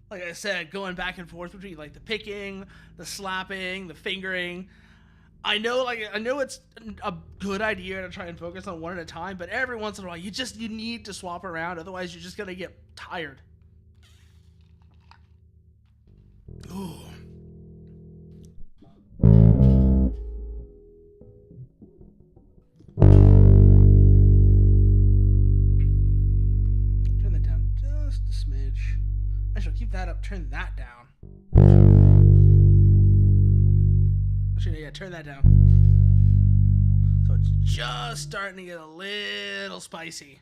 Like I said, going back and forth between like the picking, the slapping, the fingering. I know it's a good idea to try and focus on one at a time, but every once in a while you need to swap around, otherwise you're just gonna get tired. Ooh. Turn that down just a smidge. I shall keep that up, turn that down. Actually, yeah, turn that down. So it's just starting to get a little spicy.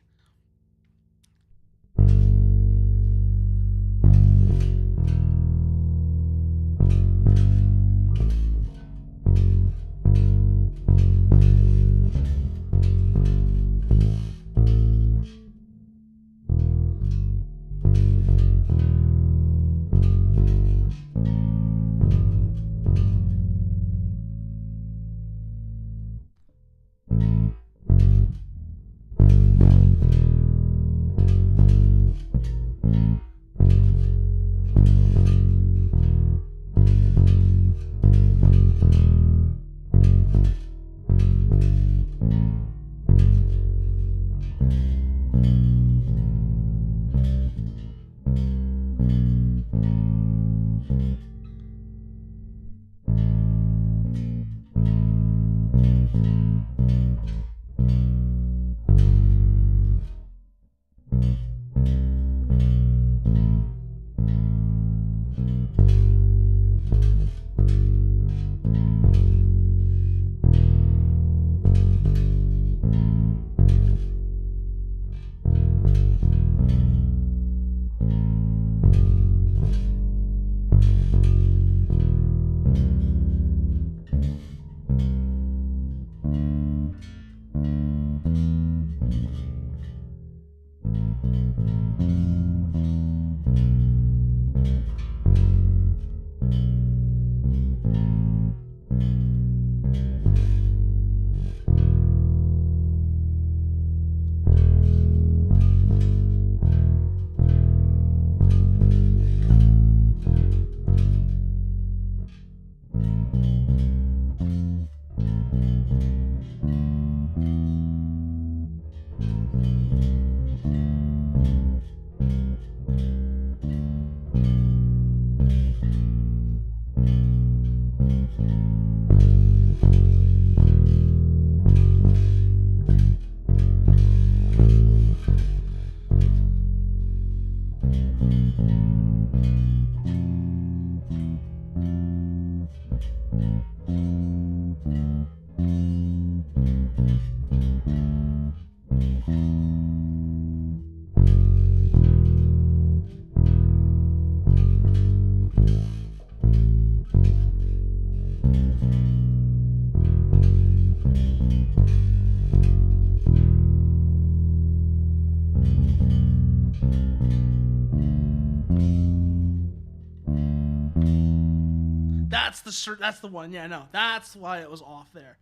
That's the one. Yeah, no, that's why it was off there.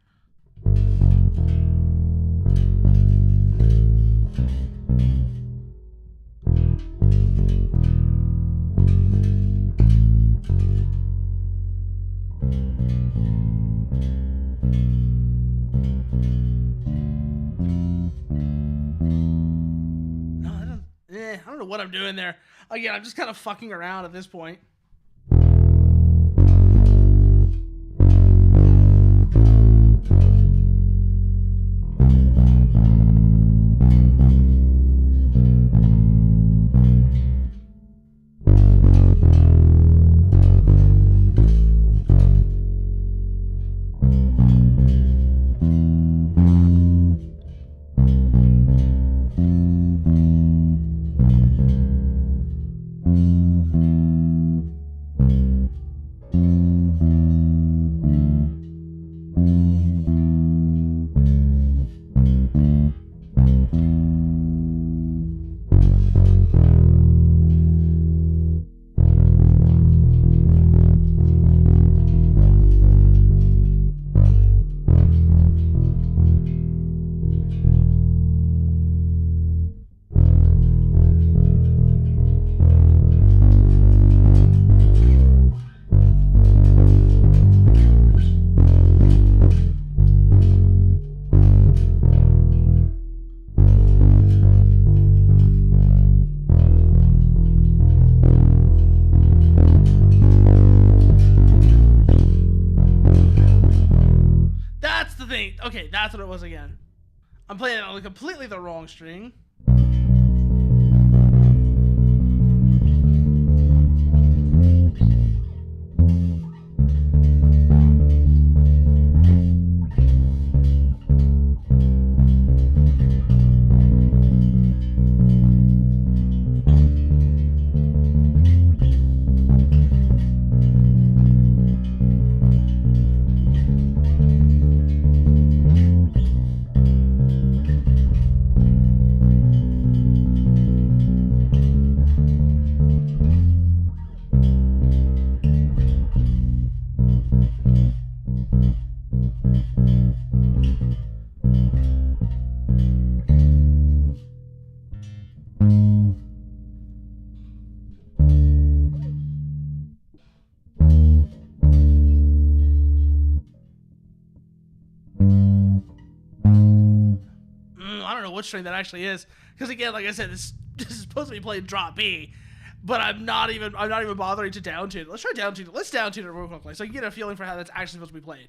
No, I don't know what I'm doing there. Again, I'm just kind of fucking around at this point. That's what it was again. I'm playing it on completely the wrong string. I don't know what string that actually is, because again, like I said, this is supposed to be playing drop B, but I'm not even bothering to down tune it. Let's try down tune it. Let's down tune it real quickly, so you can get a feeling for how that's actually supposed to be played.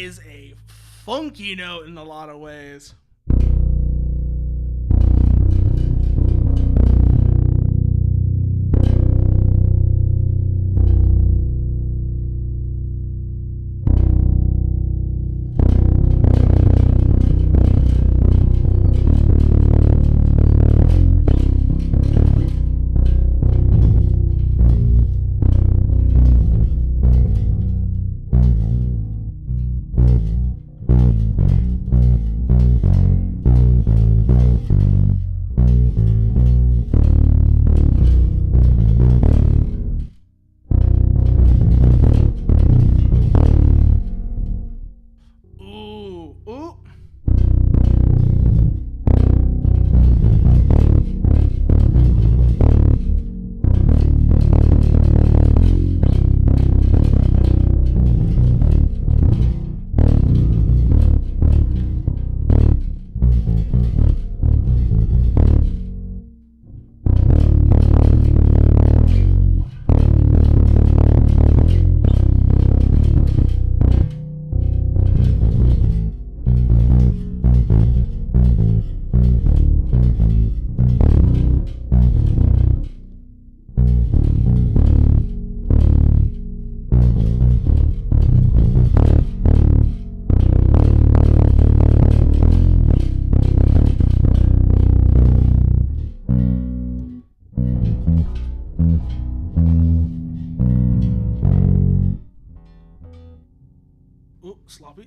is a funky note in a lot of ways.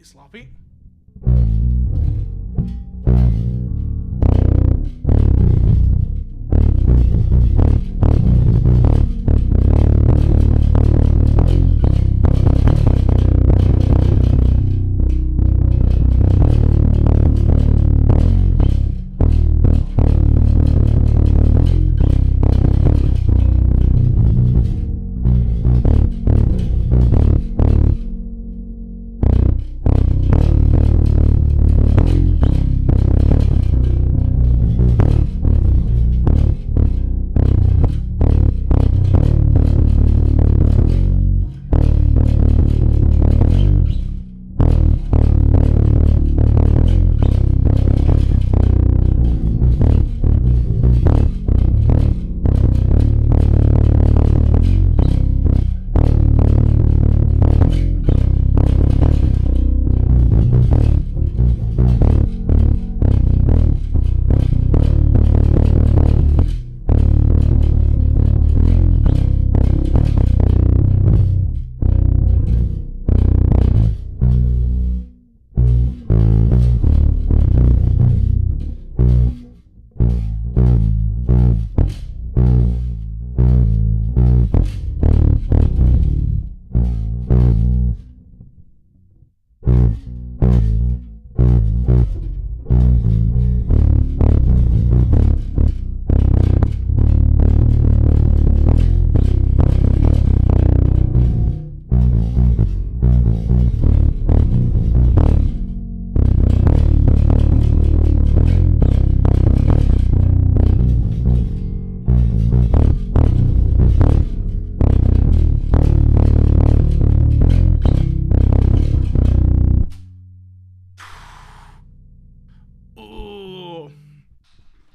Sloppy.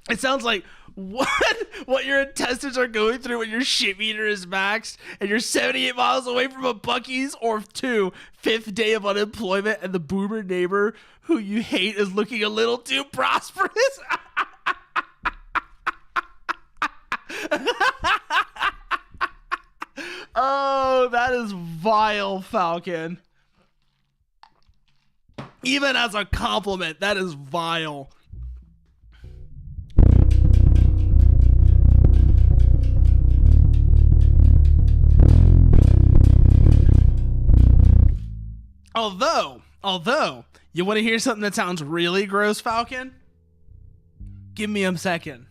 It sounds like what your intestines are going through when your shit meter is maxed and you're 78 miles away from a Buc-ee's, or 2, fifth day of unemployment, and the boomer neighbor who you hate is looking a little too prosperous. Oh, that is vile, Falcon. Even as a compliment, that is vile. Although, you want to hear something that sounds really gross, Falcon? Give me a second.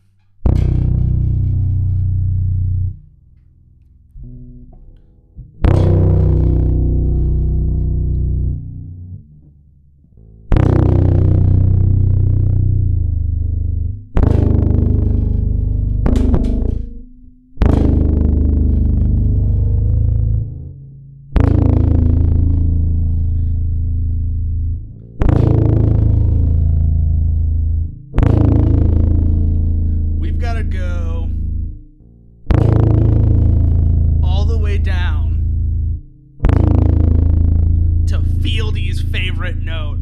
favorite note.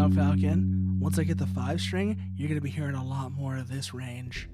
Falcon. Once I get the 5 string, you're going to be hearing a lot more of this range.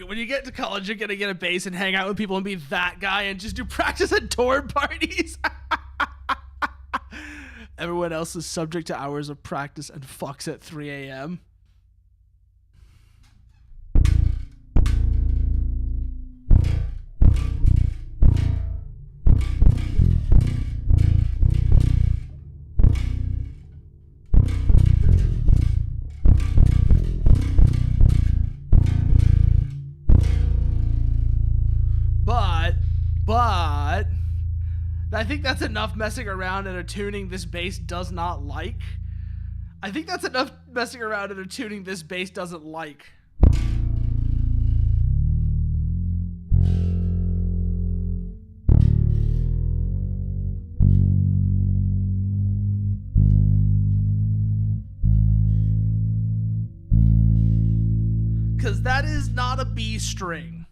When you get to college, you're gonna get a bass and hang out with people and be that guy and just do practice at dorm parties. Everyone else is subject to hours of practice and fucks at 3 a.m. But I think that's enough messing around in a tuning this bass does not like. I think that's enough messing around in a tuning this bass doesn't like. Because that is not a B string.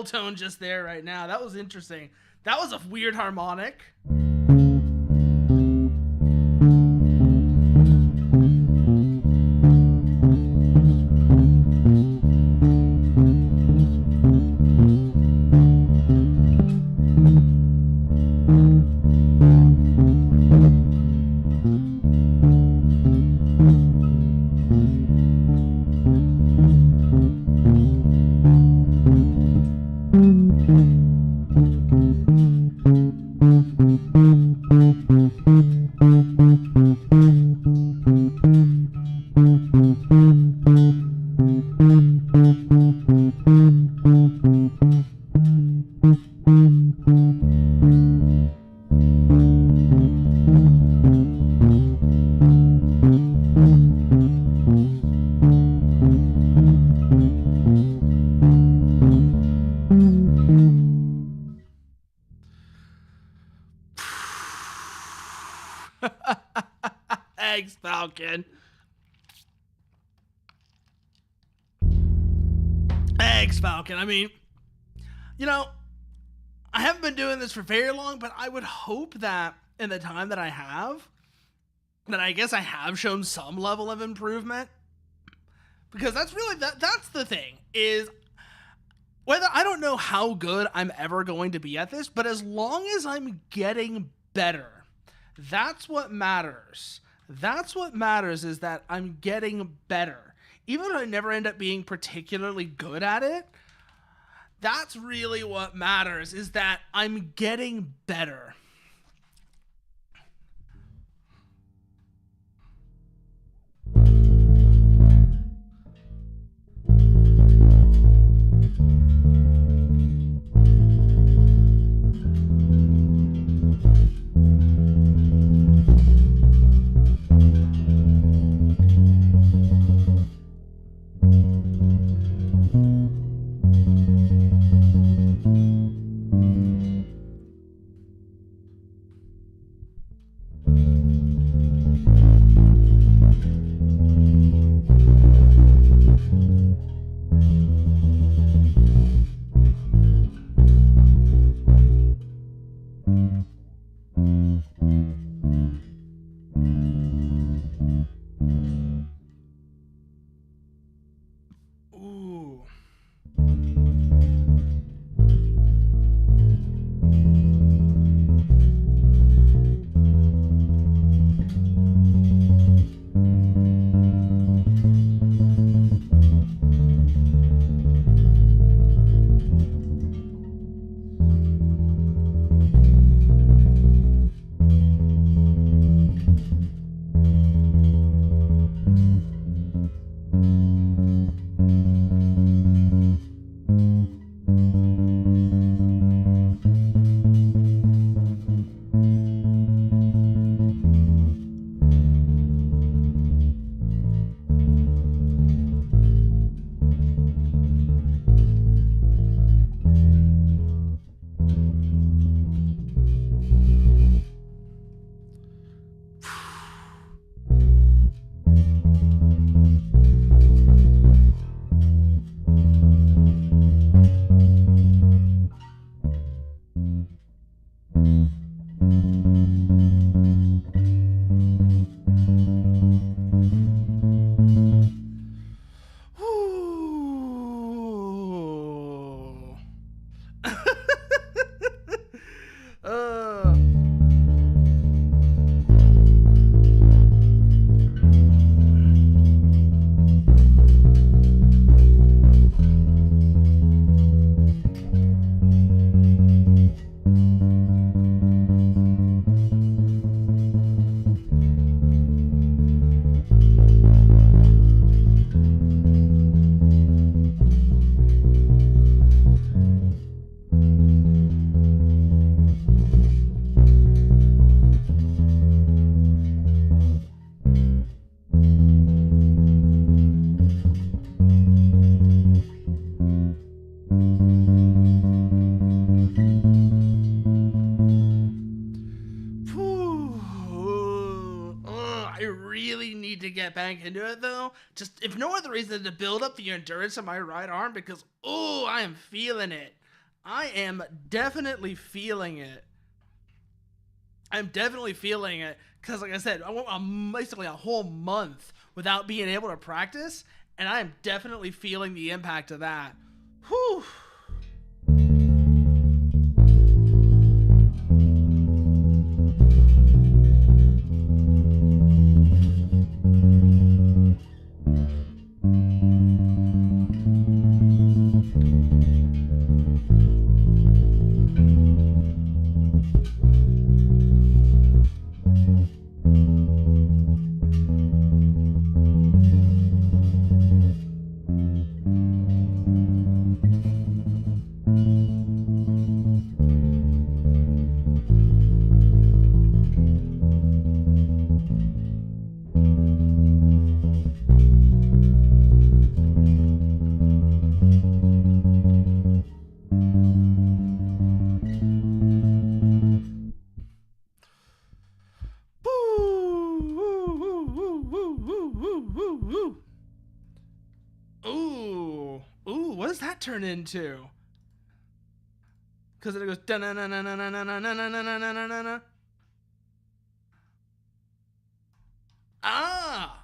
bell tone just there right now. That was interesting. That was a weird harmonic. Thanks, Falcon. Thanks, Falcon. I mean, you know, I haven't been doing this for very long, but I would hope that in the time that I have, that I guess I have shown some level of improvement. Because that's really, that's the thing, is whether, I don't know how good I'm ever going to be at this, but as long as I'm getting better, that's what matters. That's what matters, is that I'm getting better. Even if I never end up being particularly good at it, that's really what matters, is that I'm getting better. Ooh. To get back into it though, just if no other reason to build up the endurance of my right arm, because oh, I am feeling it. I am definitely feeling it. I'm definitely feeling it because, like I said, I went basically a whole month without being able to practice, and I am definitely feeling the impact of that. Whew. Ooh, ooh, what does that turn into? Because it goes da na na na na na na na na na na na na na. Ah.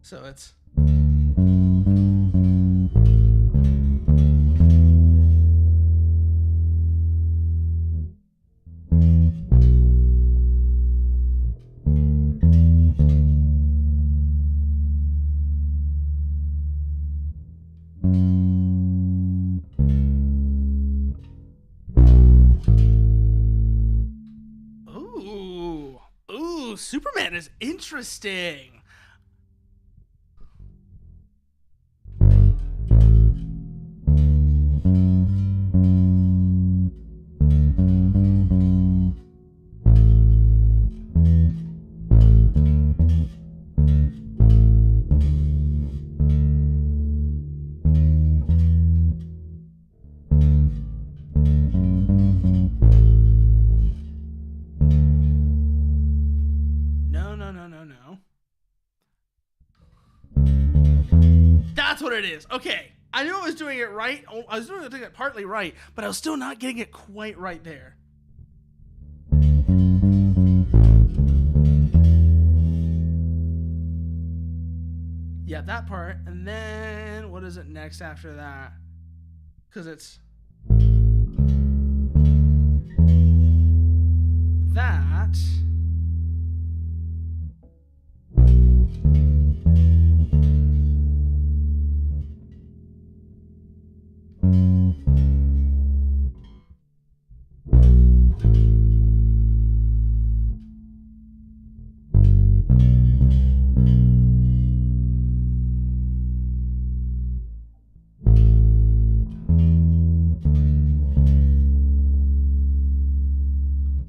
So it's. Ooh, ooh, Superman is interesting. No, no, no, no, no. That's what it is. Okay. I knew I was doing it right. I was doing it partly right, but I was still not getting it quite right there. Yeah, that part. And then what is it next after that? Because it's that.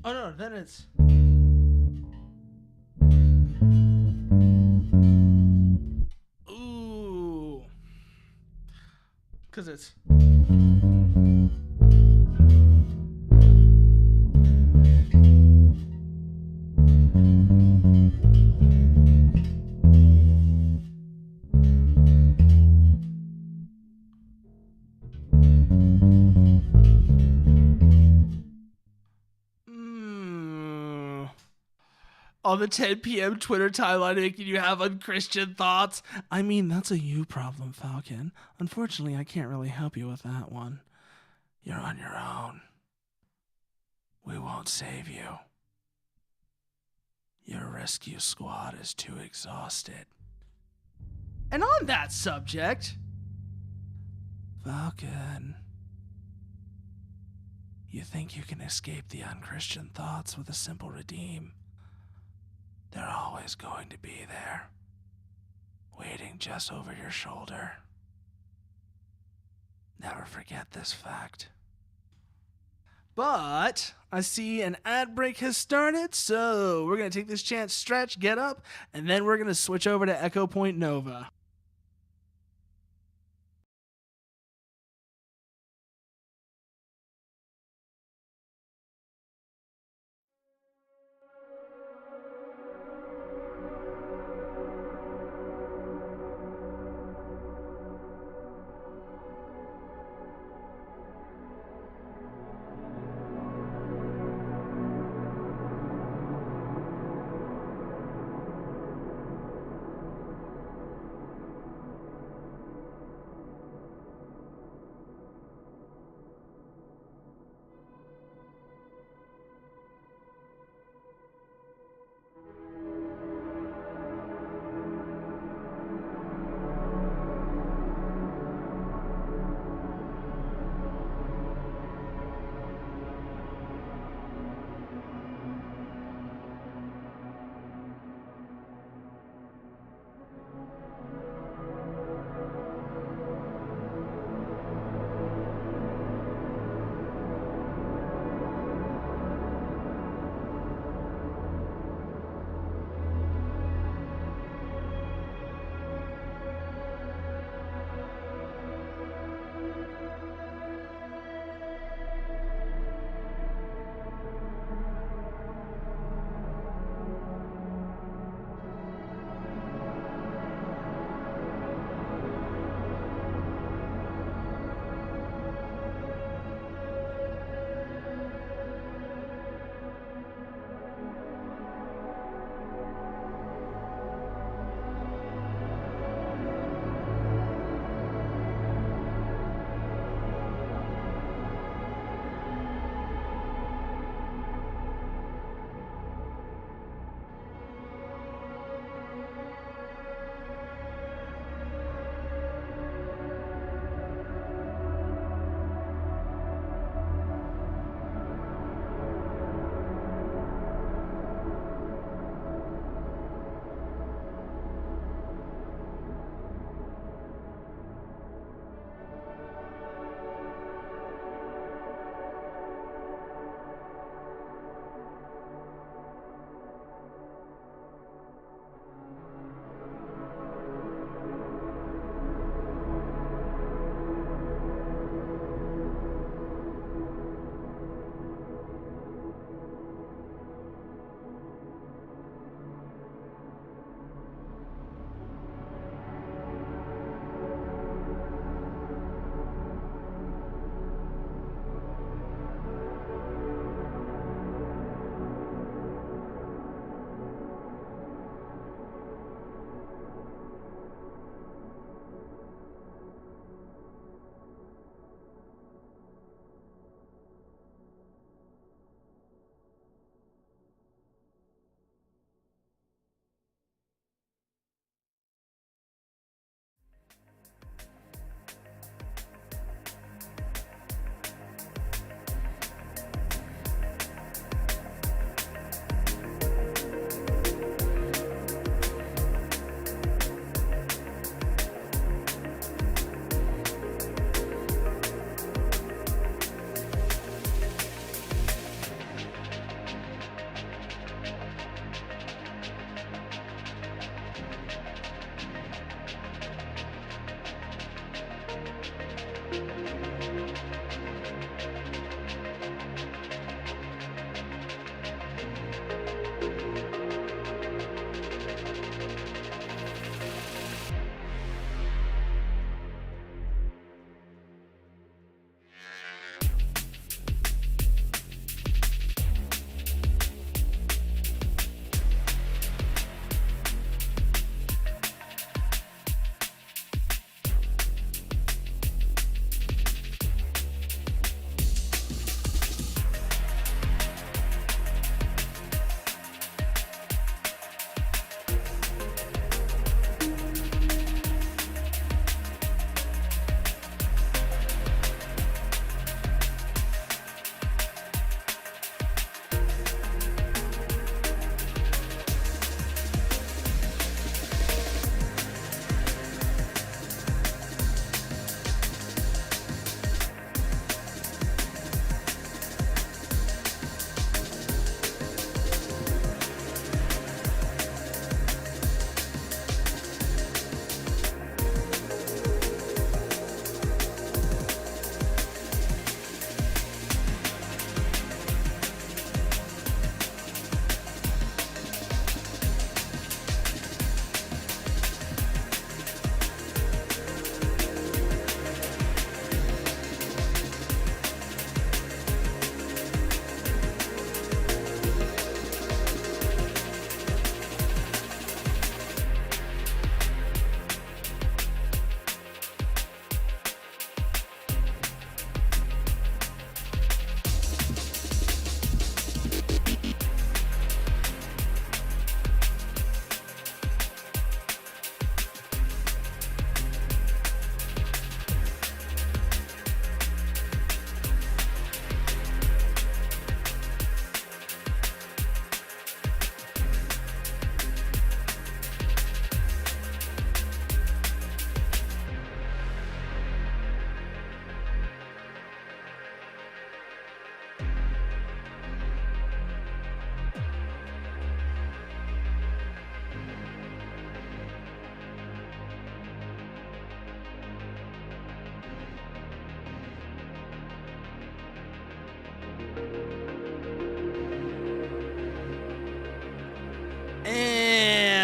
Oh no, then it's. Ooh. Because it's. On the 10 p.m. Twitter timeline making you have unchristian thoughts. I mean, that's a you problem, Falcon. Unfortunately, I can't really help you with that one. You're on your own. We won't save you. Your rescue squad is too exhausted. And on that subject, Falcon, you think you can escape the unchristian thoughts with a simple redeem? They're always going to be there, waiting just over your shoulder. Never forget this fact. But I see an ad break has started, so we're going to take this chance, stretch, get up, and then we're going to switch over to Echo Point Nova.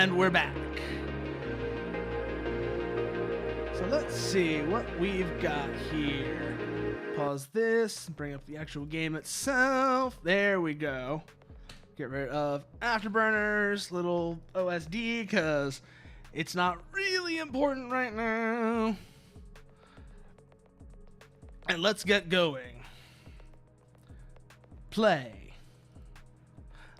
And we're back. So let's see what we've got here. Pause this, bring up the actual game itself. There we go. Get rid of Afterburners, little OSD, because it's not really important right now. And let's get going. Play.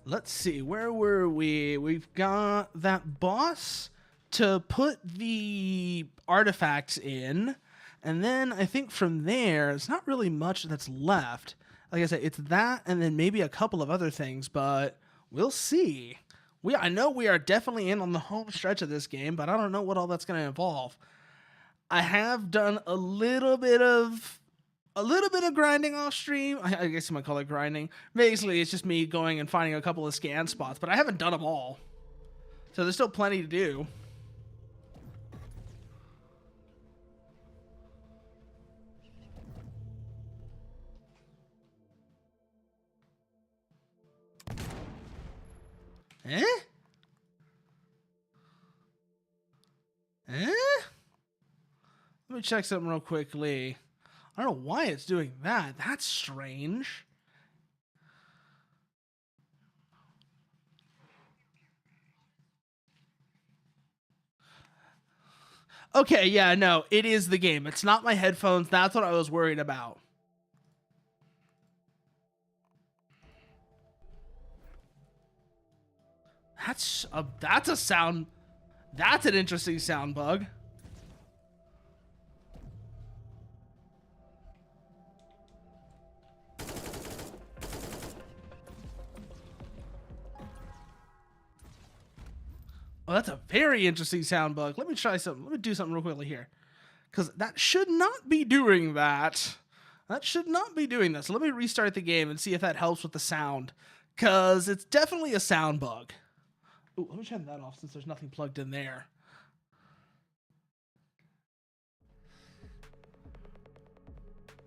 Let's see, where were we? We've got that boss to put the artifacts in, and then I think from there, it's not really much that's left. Like I said, it's that and then maybe a couple of other things, but we'll see. I know we are definitely in on the home stretch of this game, but I don't know what all that's going to involve. I have done a little bit of grinding off stream. I guess you might call it grinding. Basically, it's just me going and finding a couple of scan spots, but I haven't done them all. So there's still plenty to do. Eh? Let me check something real quickly. I don't know why it's doing that. That's strange. Okay, yeah, no, it is the game. It's not my headphones. That's what I was worried about. That's a sound. That's an interesting sound bug. Oh, that's a very interesting sound bug. Let me try something. Let me do something real quickly here. Because that should not be doing that. That should not be doing this. So let me restart the game and see if that helps with the sound. Because it's definitely a sound bug. Ooh, let me turn that off since there's nothing plugged in there.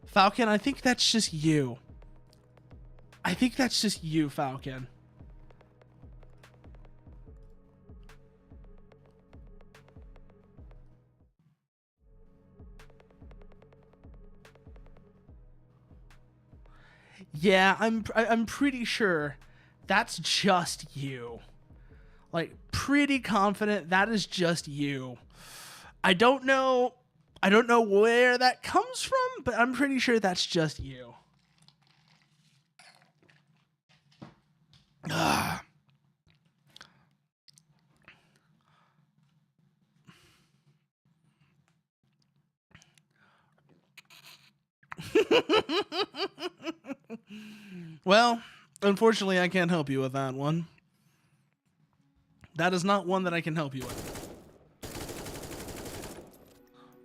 Falcon, I think that's just you. I think that's just you, Falcon. Yeah, I'm pretty sure that's just you. Like, pretty confident that is just you. I don't know where that comes from, but I'm pretty sure that's just you. Ugh. Well, unfortunately, I can't help you with that one. That is not one that I can help you with.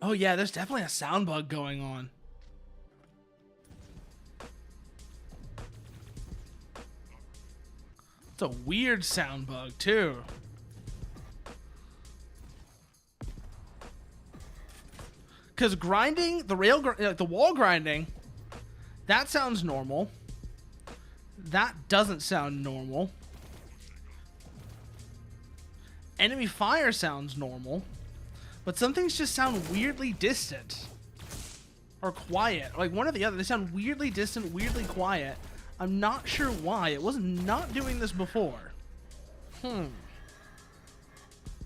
Oh yeah, there's definitely a sound bug going on. It's a weird sound bug too. Because grinding, the wall grinding, that sounds normal. That doesn't sound normal. Enemy fire sounds normal. But some things just sound weirdly distant. Or quiet. Like one or the other. They sound weirdly distant, weirdly quiet. I'm not sure why. It was not doing this before. But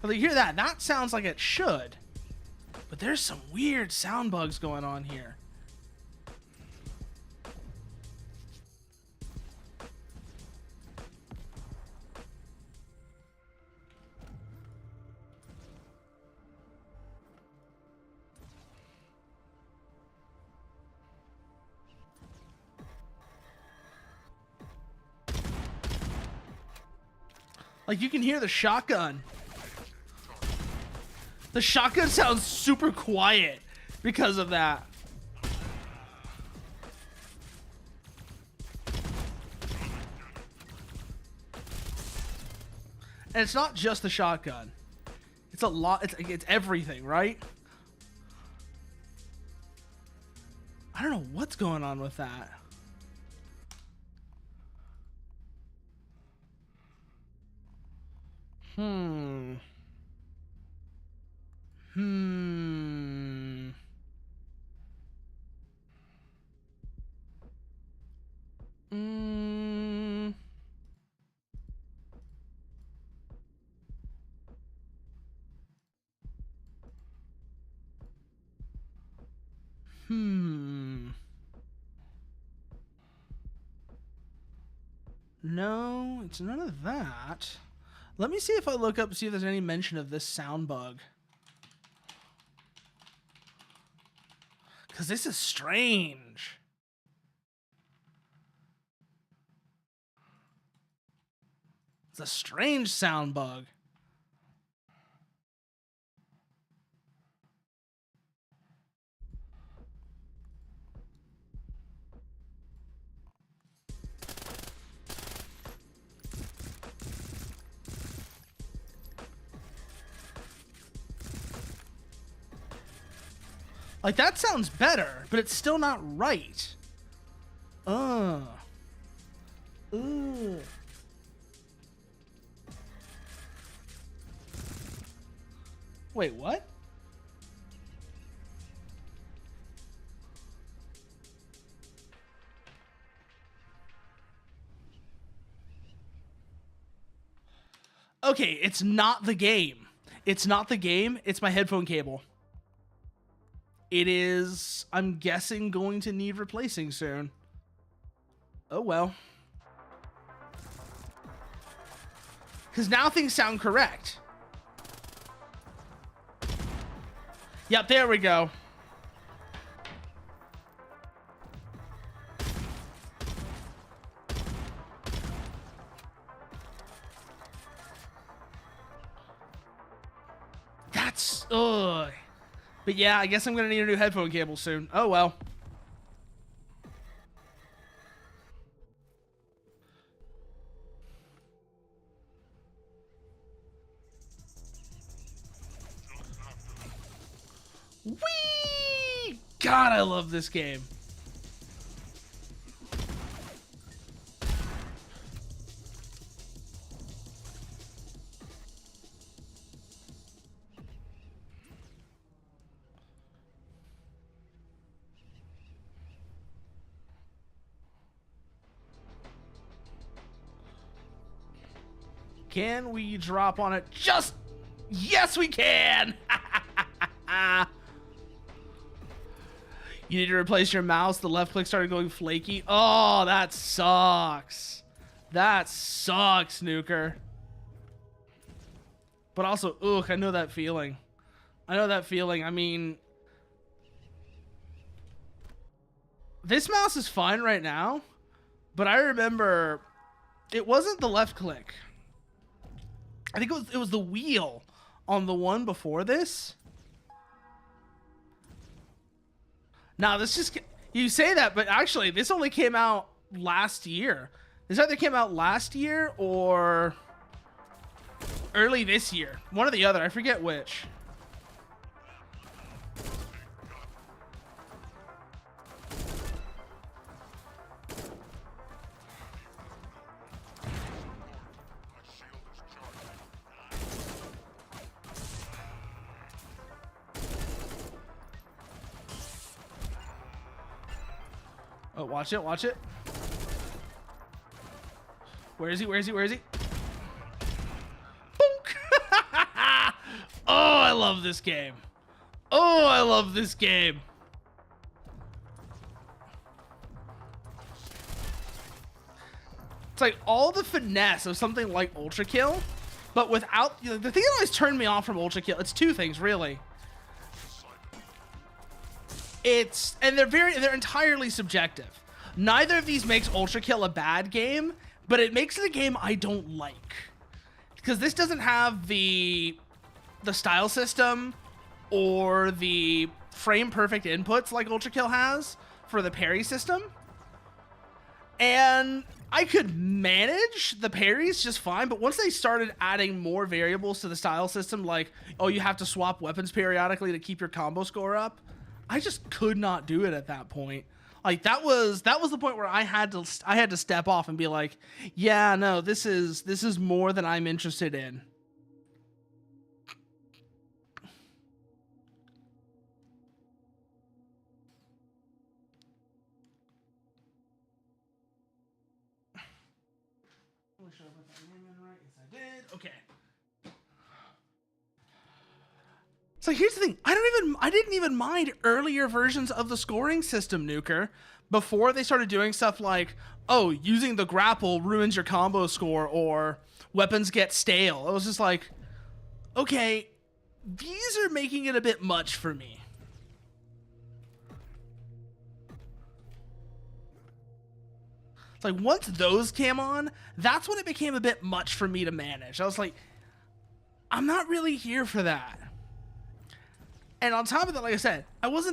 you hear that? That sounds like it should. But there's some weird sound bugs going on here. Like you can hear the shotgun. The shotgun sounds super quiet because of that. And it's not just the shotgun. It's a lot. It's everything, right? I don't know what's going on with that. No, it's none of that. Let me see if I look up, see if there's any mention of this sound bug. Because this is strange. It's a strange sound bug. Like, that sounds better, but it's still not right. Ugh. Wait, what? Okay, it's not the game. It's not the game. It's my headphone cable. It is, I'm guessing, going to need replacing soon. Oh, well. Because now things sound correct. Yep, there we go. That's, ugh. But yeah, I guess I'm going to need a new headphone cable soon. Oh, well. Whee! God, I love this game. Can we drop on it? Just... Yes, we can! You need to replace your mouse. The left click started going flaky. Oh, that sucks. That sucks, Nuker. But also, ugh, I know that feeling. I know that feeling. I mean... This mouse is fine right now, but I remember it wasn't the left click. I think it was the wheel on the one before this. Now, this just... You say that, but actually, this only came out last year. This either came out last year or early this year. One or the other. I forget which. Oh, watch it, watch it. Where is he? Where is he? Where is he? Boonk! Oh, I love this game. Oh, I love this game. It's like all the finesse of something like Ultra Kill, but without... You know, the thing that always turned me off from Ultra Kill, it's two things, really. It's... And they're entirely subjective. Neither of these makes Ultra Kill a bad game, but it makes it a game I don't like. Because this doesn't have the style system or the frame perfect inputs like Ultra Kill has for the parry system. And I could manage the parries just fine, but once they started adding more variables to the style system, like, oh, you have to swap weapons periodically to keep your combo score up, I just could not do it at that point. Like, that was the point where I had to step off and be like, yeah, no, this is more than I'm interested in. Okay. So here's the thing. I didn't even mind earlier versions of the scoring system, Nuker, before they started doing stuff like, oh, using the grapple ruins your combo score, or weapons get stale. I was just like, okay, these are making it a bit much for me. It's like, once those came on, that's when it became a bit much for me to manage. I was like, I'm not really here for that. And on top of that, like I said, I was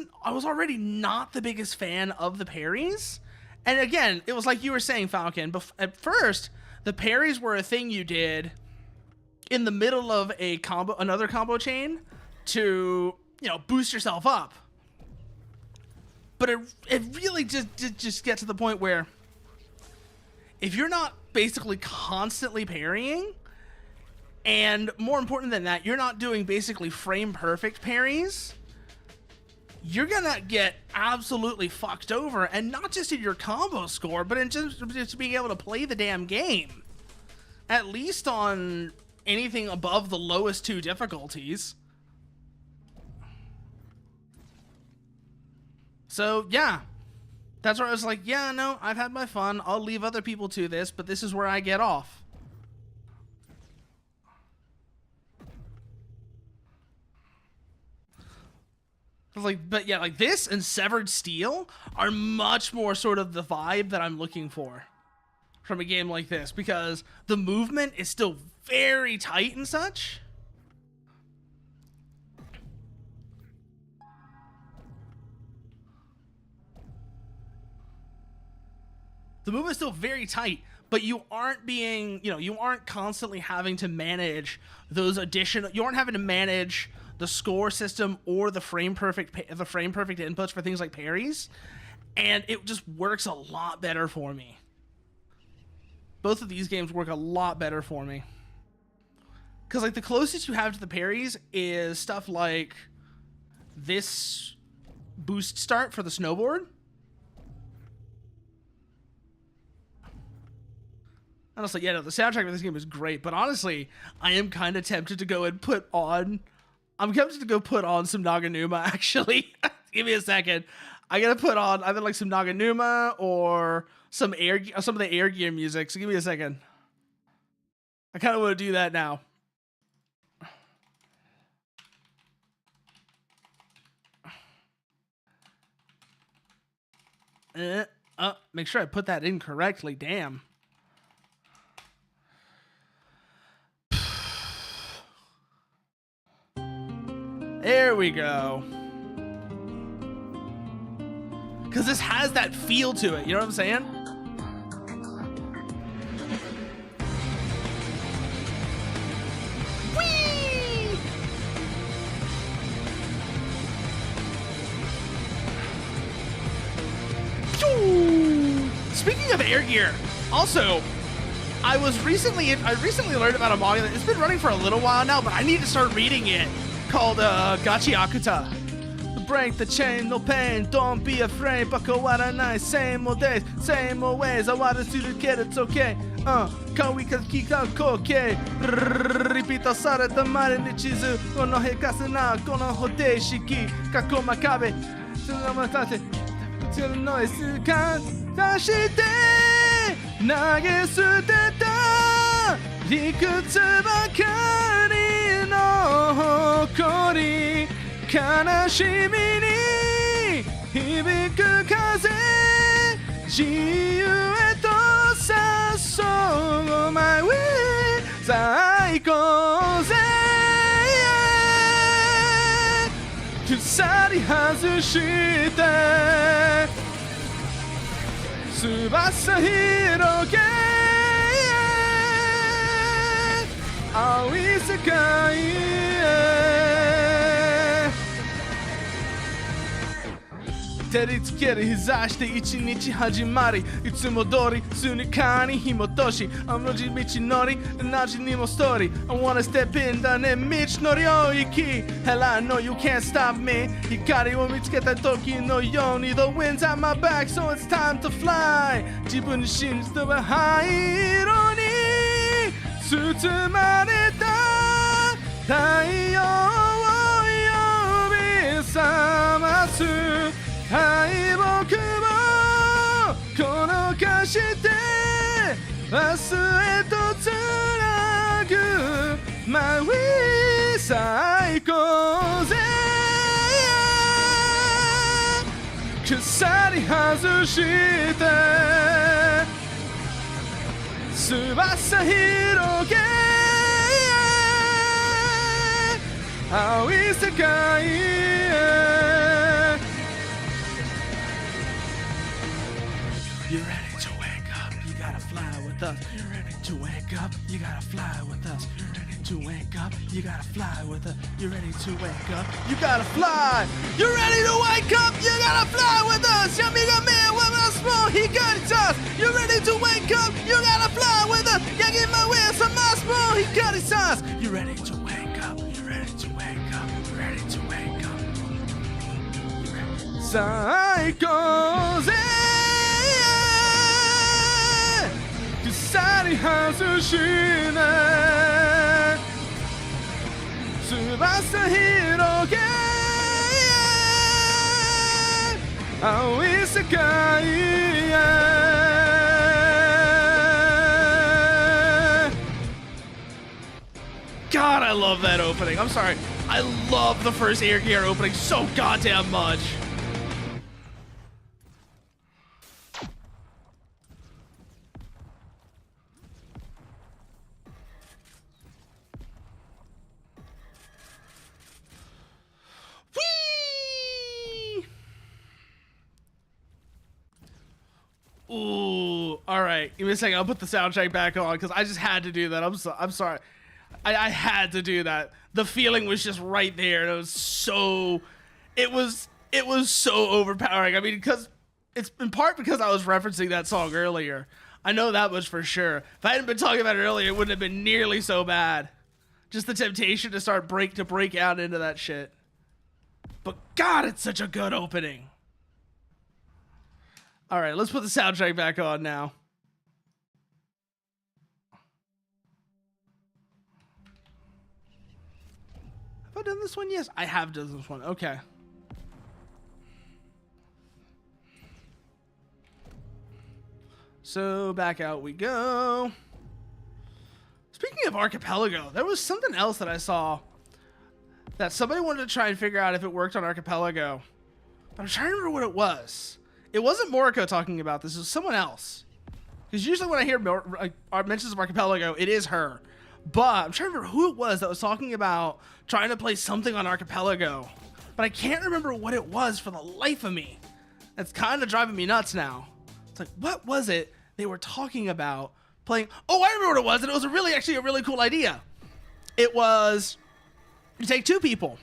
already not the biggest fan of the parries. And again, it was like you were saying, Falcon, at first, the parries were a thing you did in the middle of another combo chain to, boost yourself up. But it really just gets to the point where if you're not basically constantly parrying, and more important than that, you're not doing basically frame perfect parries, you're gonna get absolutely fucked over, and not just in your combo score, but in just being able to play the damn game. At least on anything above the lowest 2 difficulties. So yeah, that's where I was like, yeah, no, I've had my fun. I'll leave other people to this, but this is where I get off. But yeah, like this and Severed Steel are much more sort of the vibe that I'm looking for from a game like this, because the movement is still very tight and such. The movement's still very tight, but you aren't being, you aren't constantly having to manage those you aren't having to manage the score system or the frame perfect inputs for things like parries, and it just works a lot better for me. Both of these games work a lot better for me, because like the closest you have to the parries is stuff like this boost start for the snowboard. Honestly, yeah, no, the soundtrack of this game is great, but honestly, I am kind of tempted to go and put on some Naganuma, actually. Give me a second. I gotta put on either like some Naganuma or some of the Air Gear music, so give me a second. I kind of want to do that now. Make sure I put that in correctly, damn. There we go. Because this has that feel to it, you know what I'm saying? Whee! Speaking of Air Gear, also, I recently learned about a manga that it's been running for a little while now, but I need to start reading it, called Gachi Akuta. Break the chain, no pain, don't be afraid, bakawaranai, same old days, same old ways, I want to the kid, it's okay, kawi ka kika koke, ripita sareta mare ni chizu, kono hekasu na, kono hode shiki, kako makabe, tsunamatase, tsuno isu kan, tashite, nage suteta, rikutsu bakari no hokori, 悲しみに響く風自由へと誘う My way さあ行こうぜ鎖外して翼広げ青い世界へ照りつける日差しで一日始まりいつも通りスニーカーに紐通し同じ道のり同じにもストーリー I wanna step in だね道の領域 Hell I know you can't stop me 光を見つけた時のように The wind's at my back so it's time to fly 自分に信じては灰色に包まれた太陽を明日へとつなぐ真上最高ぜ鎖外して翼広げ青い世界へ You ready to wake up? You gotta fly with us. You ready to wake up? You gotta fly with us. You ready to wake up? You gotta fly with us. You ready to wake up? You gotta fly. You ready to wake up? You gotta fly with us. Amigo man, what a small he got it us. You ready to wake up? You gotta fly with us. Yeah, get my way, some my small he got it us. You ready to wake up? You ready to wake up? You ready to wake up? Psycho Zen. 鎖外しね翼広げ青い世界へ God, I love that opening. I'm sorry. I love the first Air Gear opening so goddamn much. Ooh, all right. Give me a second. I'll put the soundtrack back on because I just had to do that. I'm sorry. I had to do that. The feeling was just right there. And it was so overpowering. I mean, because it's in part because I was referencing that song earlier. I know that much for sure. If I hadn't been talking about it earlier, it wouldn't have been nearly so bad. Just the temptation to break out into that shit. But God, it's such a good opening. All right, let's put the soundtrack back on now. Have I done this one? Yes, I have done this one. Okay. So back out we go. Speaking of Archipelago, there was something else that I saw that somebody wanted to try and figure out if it worked on Archipelago. But I'm trying to remember what it was. It wasn't Moriko talking about this. It was someone else. Because usually when I hear mentions of Archipelago, it is her. But I'm trying to remember who it was that was talking about trying to play something on Archipelago. But I can't remember what it was for the life of me. That's kind of driving me nuts now. It's like, what was it they were talking about playing? Oh, I remember what it was. And it was actually a really cool idea. It was, you take two people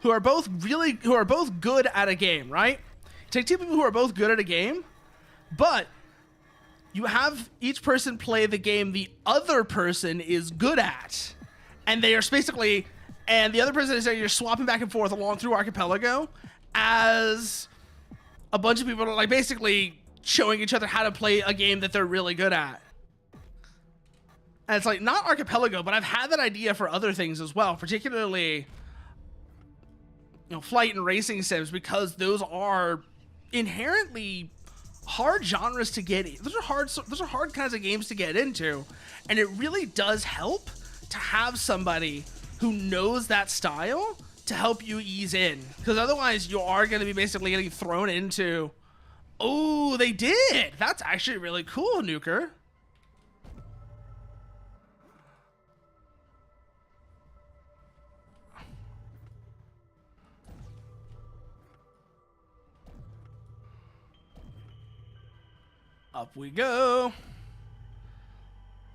who are both good at a game, right? Take two people who are both good at a game, but you have each person play the game the other person is good at. And they are basically, and the other person is there, you're swapping back and forth along through Archipelago as a bunch of people are like basically showing each other how to play a game that they're really good at. And it's like, not Archipelago, but I've had that idea for other things as well, particularly, you know, flight and racing sims, because those are inherently hard genres to get in. Those are hard kinds of games to get into, and it really does help to have somebody who knows that style to help you ease in, because otherwise you are going to be basically getting thrown into, oh, they did, that's actually really cool, Nuker. Up we go.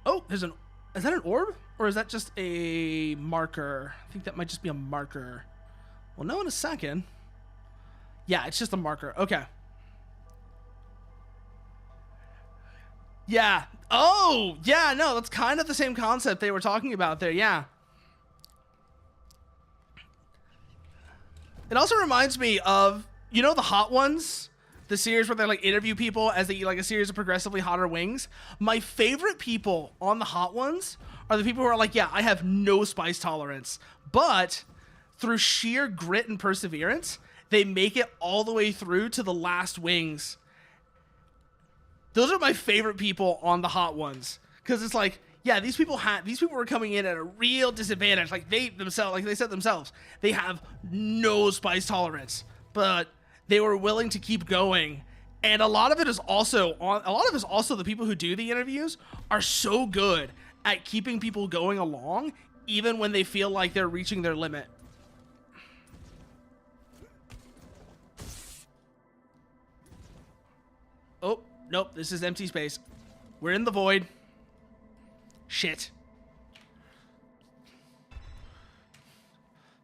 Oh, is that an orb? Or is that just a marker? I think that might just be a marker. We'll know in a second. Yeah, it's just a marker. Okay. Yeah. Oh, yeah, no, that's kind of the same concept they were talking about there. Yeah. It also reminds me of, you know, the Hot Ones? The series where they like interview people as they eat like a series of progressively hotter wings. My favorite people on the Hot Ones are the people who are like, yeah, I have no spice tolerance, but through sheer grit and perseverance, they make it all the way through to the last wings. Those are my favorite people on the Hot Ones, because it's like, yeah, these people were coming in at a real disadvantage. Like they said themselves, they have no spice tolerance, but they were willing to keep going. And a lot of it is also the people who do the interviews are so good at keeping people going along, even when they feel like they're reaching their limit. Oh, nope, this is empty space. We're in the void. Shit.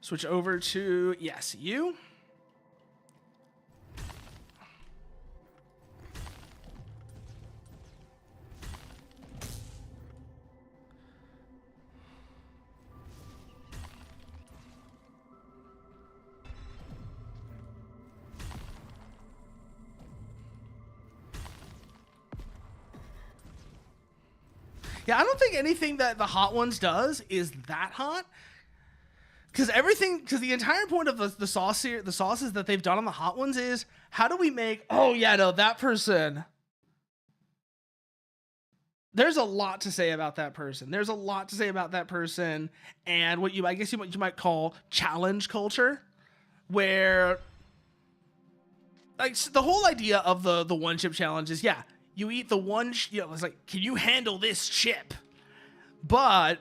Switch over to, yes, you. Yeah, I don't think anything that the Hot Ones does is that hot. Because the entire point of the sauces that they've done on the Hot Ones is, how do we make, oh yeah, no, that person. There's a lot to say about that person. And what you might call challenge culture, where like the whole idea of the one chip challenge is, yeah, you eat the one, it's like, can you handle this chip? But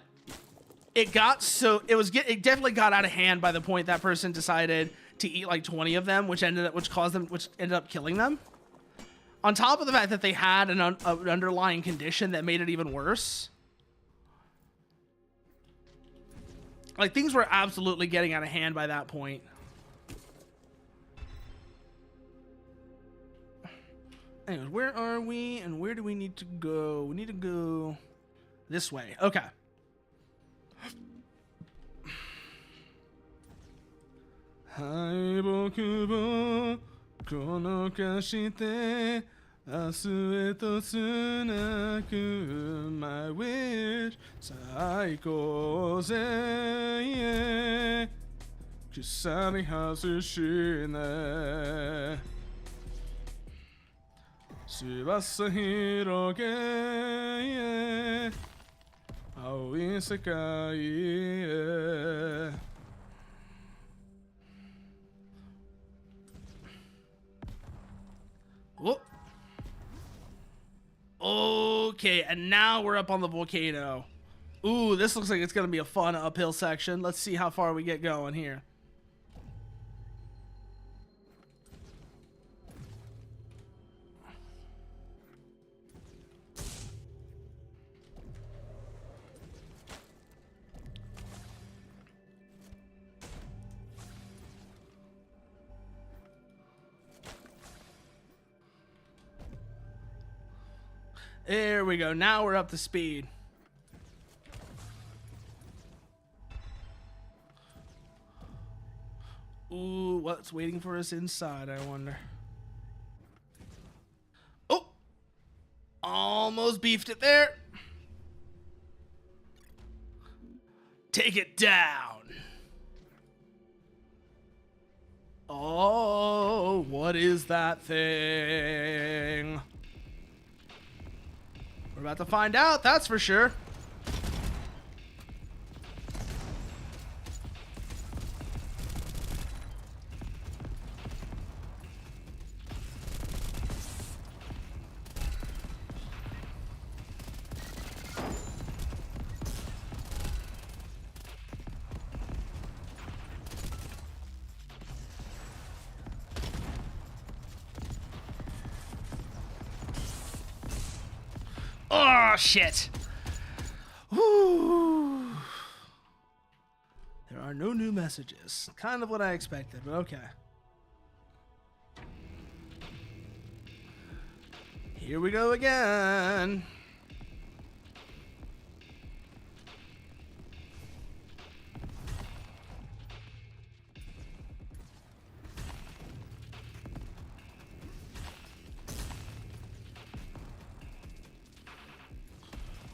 it definitely got out of hand by the point that person decided to eat like 20 of them, which ended up killing them. On top of the fact that they had an underlying condition that made it even worse. Like, things were absolutely getting out of hand by that point. Anyways, where are we and where do we need to go? We need to go this way. Okay. My wish, 最高ぜ草に外しね翼広げ青い世界へ Whoop. Okay, and now we're up on the volcano. Ooh, this looks like it's gonna be a fun uphill section. Let's see how far we get going here. There we go. Now we're up to speed. Ooh, what's waiting for us inside, I wonder. Oh! Almost beefed it there. Take it down. Oh, what is that thing? We're about to find out, that's for sure. Oh, shit. Woo. There are no new messages. Kind of what I expected, but okay. Here we go again.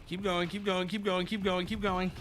Keep going, keep going, keep going, keep going, keep going.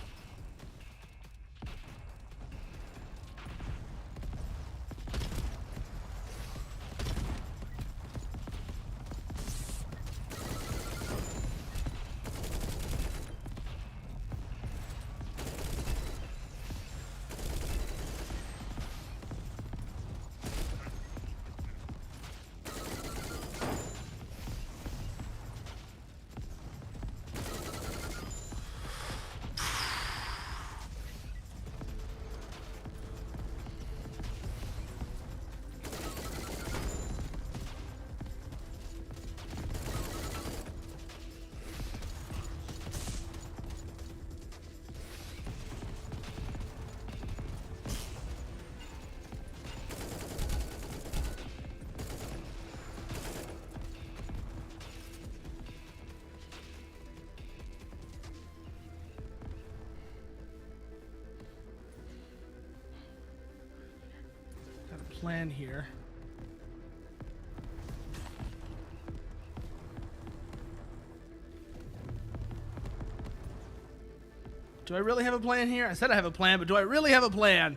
plan here. Do I really have a plan here? I said I have a plan, but do I really have a plan?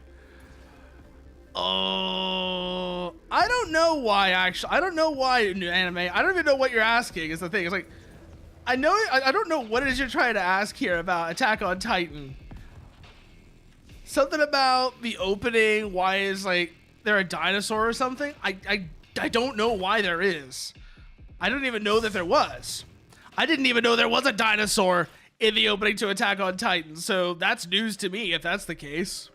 Oh, I don't know why, actually. I don't know why, new anime. I don't even know what you're asking is the thing. It's like, I don't know what it is you're trying to ask here about Attack on Titan. Something about the opening, why is, like, there a dinosaur or something? I don't know why there is. I didn't even know that there was. I didn't even know there was a dinosaur in the opening to Attack on Titan, so that's news to me if that's the case.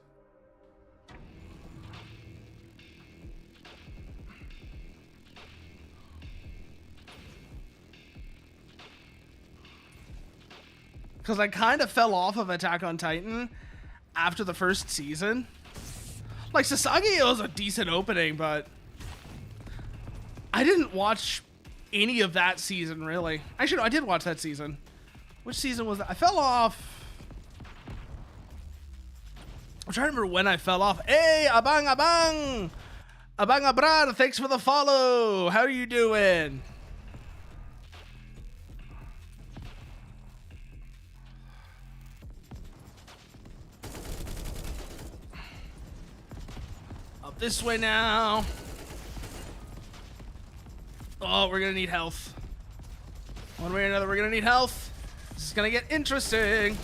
Because I kind of fell off of Attack on Titan after the first season. Like, Sasagi was a decent opening, but I didn't watch any of that season, really. Actually, no, I did watch that season. Which season was that? I fell off. I'm trying to remember when I fell off. Hey, Abang Abang! Abang Abrar, thanks for the follow. How are you doing? Up this way now. Oh, we're gonna need health. One way or another, we're gonna need health. This is gonna get interesting.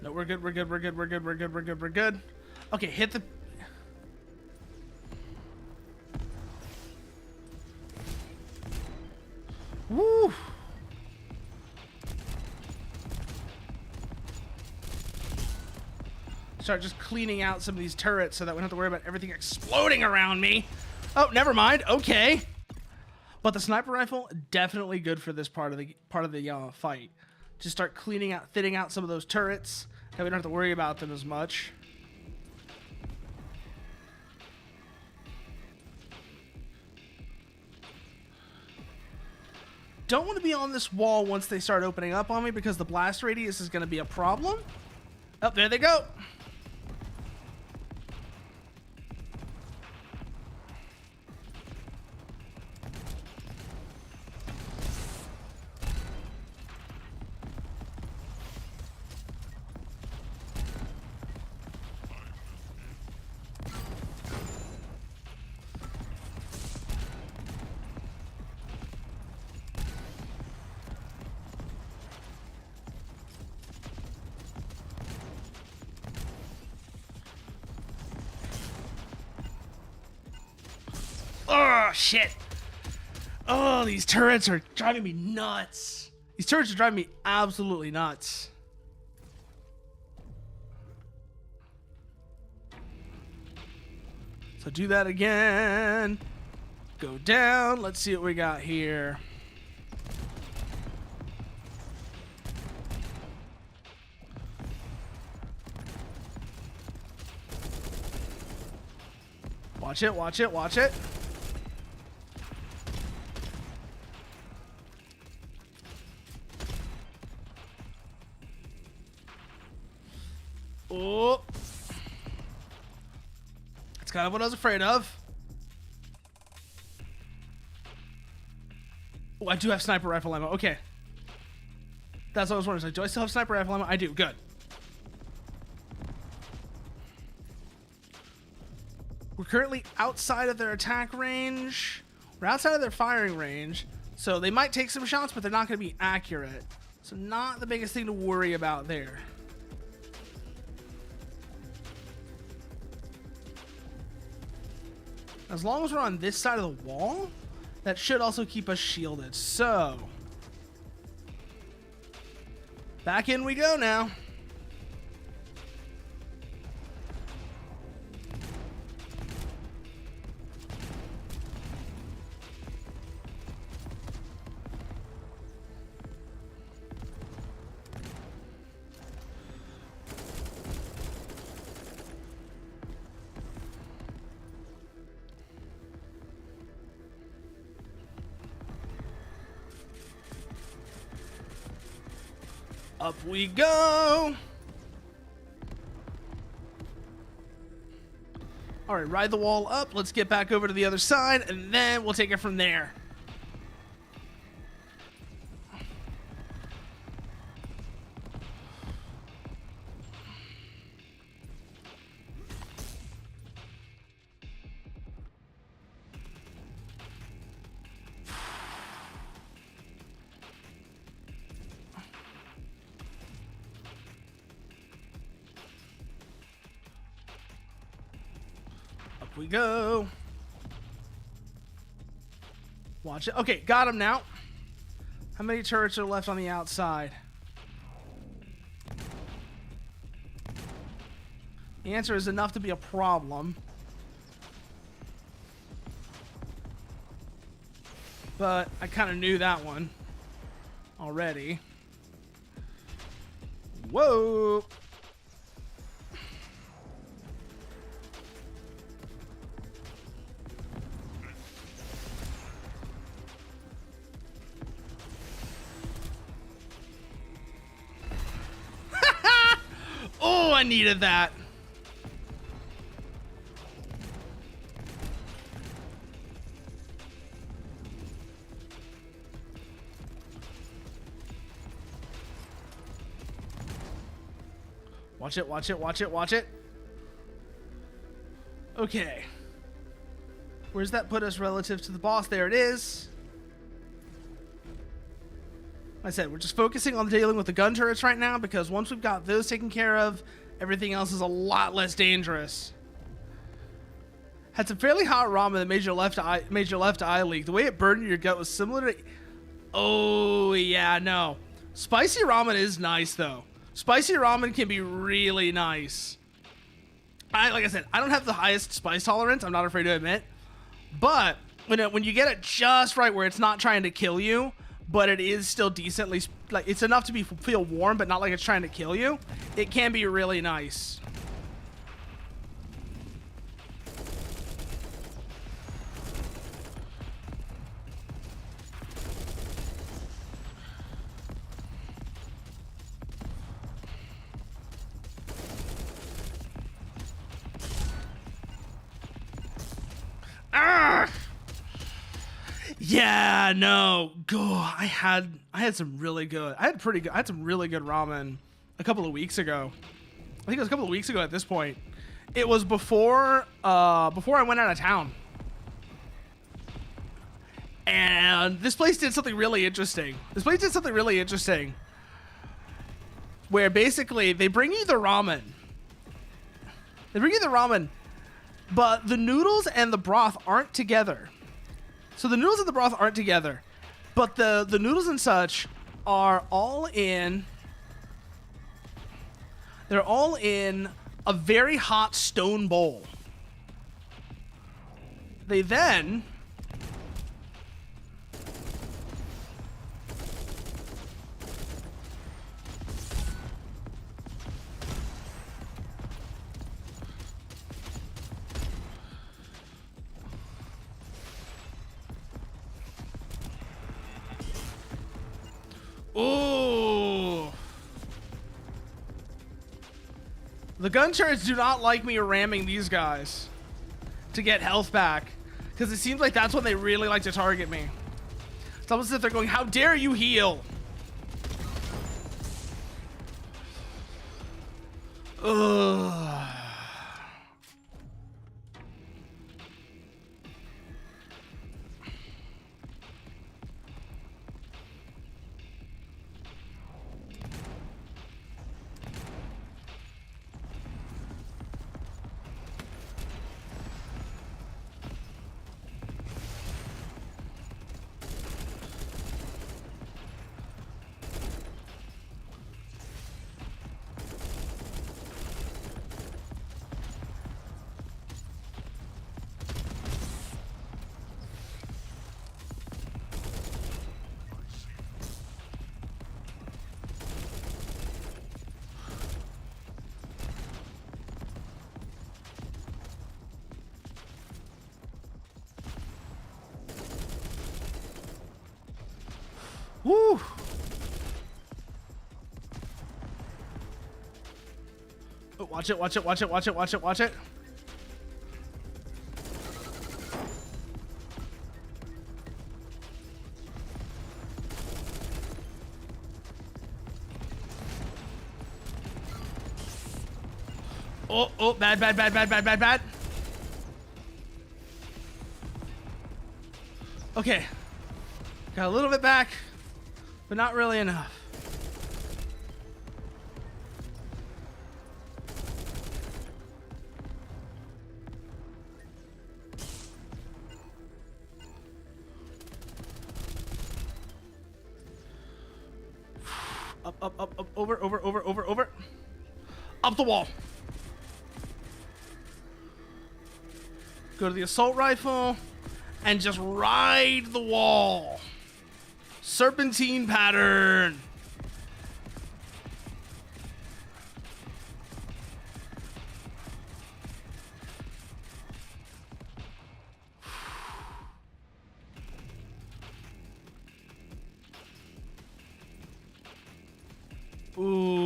No, we're good, we're good, we're good, we're good, we're good, we're good, we're good. Okay, hit the... Woo! Start just cleaning out some of these turrets so that we don't have to worry about everything exploding around me. Oh, never mind. Okay. But the sniper rifle, definitely good for this part of the fight. Just start cleaning out, thinning out some of those turrets. That we don't have to worry about them as much. Don't want to be on this wall once they start opening up on me because the blast radius is going to be a problem. Oh, there they go. Oh, shit. Oh, these turrets are driving me nuts. These turrets are driving me absolutely nuts. So do that again. Go down. Let's see what we got here. Watch it, watch it, watch it. Oh. That's kind of what I was afraid of. Oh, I do have sniper rifle ammo. Okay. That's what I was wondering. Like, do I still have sniper rifle ammo? I do. Good. We're currently outside of their attack range. We're outside of their firing range. So they might take some shots, but they're not going to be accurate. So not the biggest thing to worry about there. As long as we're on this side of the wall, That should also keep us shielded. So, back in we go now. Up we go. All right, ride the wall up. Let's get back over to the other side, and then we'll take it from there. We go. Watch it. Okay, got him now. How many turrets are left on the outside? The answer is enough to be a problem. But I kind of knew that one already. Whoa. Oh, I needed that. Watch it, watch it, watch it, watch it. Okay. Where's that put us relative to the boss? There it is. Like I said, we're just focusing on dealing with the gun turrets right now, because once we've got those taken care of, everything else is a lot less dangerous. Had some fairly hot ramen that made your left eye leak. The way it burned in your gut was similar to... Oh, yeah, no. Spicy ramen is nice, though. Spicy ramen can be really nice. Like I said, I don't have the highest spice tolerance, I'm not afraid to admit. But when you get it just right where it's not trying to kill you, but it is still decently, like, it's enough to feel warm, but not like it's trying to kill you, it can be really nice. Ah! Yeah, no. I had some really good. I had some really good ramen a couple of weeks ago. I think it was a couple of weeks ago at this point. It was before I went out of town. And this place did something really interesting. Where basically they bring you the ramen. But the noodles and the broth aren't together. So the noodles and the broth aren't together, but the noodles and such are all in. They're all in a very hot stone bowl. They then ooh. The gun turrets do not like me ramming these guys to get health back, because it seems like that's when they really like to target me. It's almost as if they're going, how dare you heal? Ugh. Woo! Oh, watch it, watch it, watch it, watch it, watch it, watch it. Oh, oh, bad, bad, bad, bad, bad, bad, bad. Okay. Got a little bit back, but not really enough. Up, up, up, up, over, over, over, over, over. Up the wall. Go to the assault rifle and just ride the wall. Serpentine pattern. Ooh.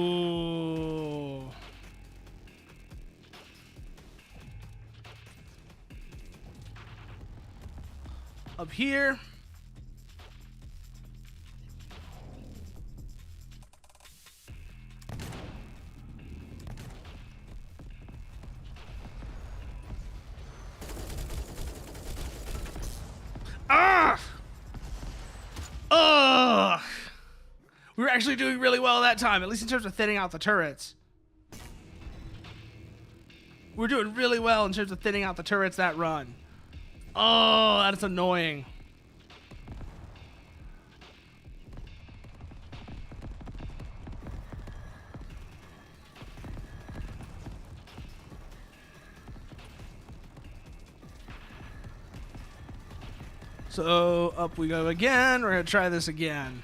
Up here. Ah! Ugh! We were actually doing really well that time, at least in terms of thinning out the turrets. We're doing really well in terms of thinning out the turrets that run. Oh, that's annoying. So up we go again. We're gonna try this again.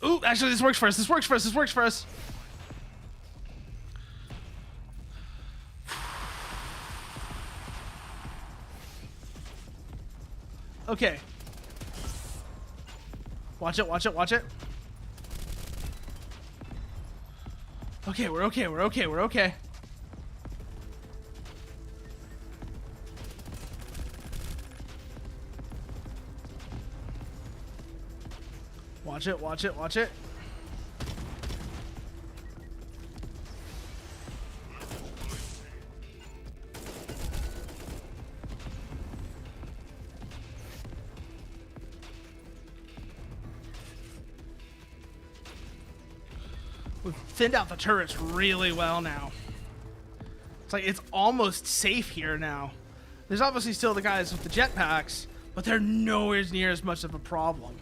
Ooh, actually, this works for us. This works for us. This works for us. Okay. Watch it, watch it, watch it. Okay, we're okay, we're okay, we're okay. Watch it, watch it, watch it. We've thinned out the turrets really well now. It's like it's almost safe here now. There's obviously still the guys with the jetpacks, but they're nowhere near as much of a problem.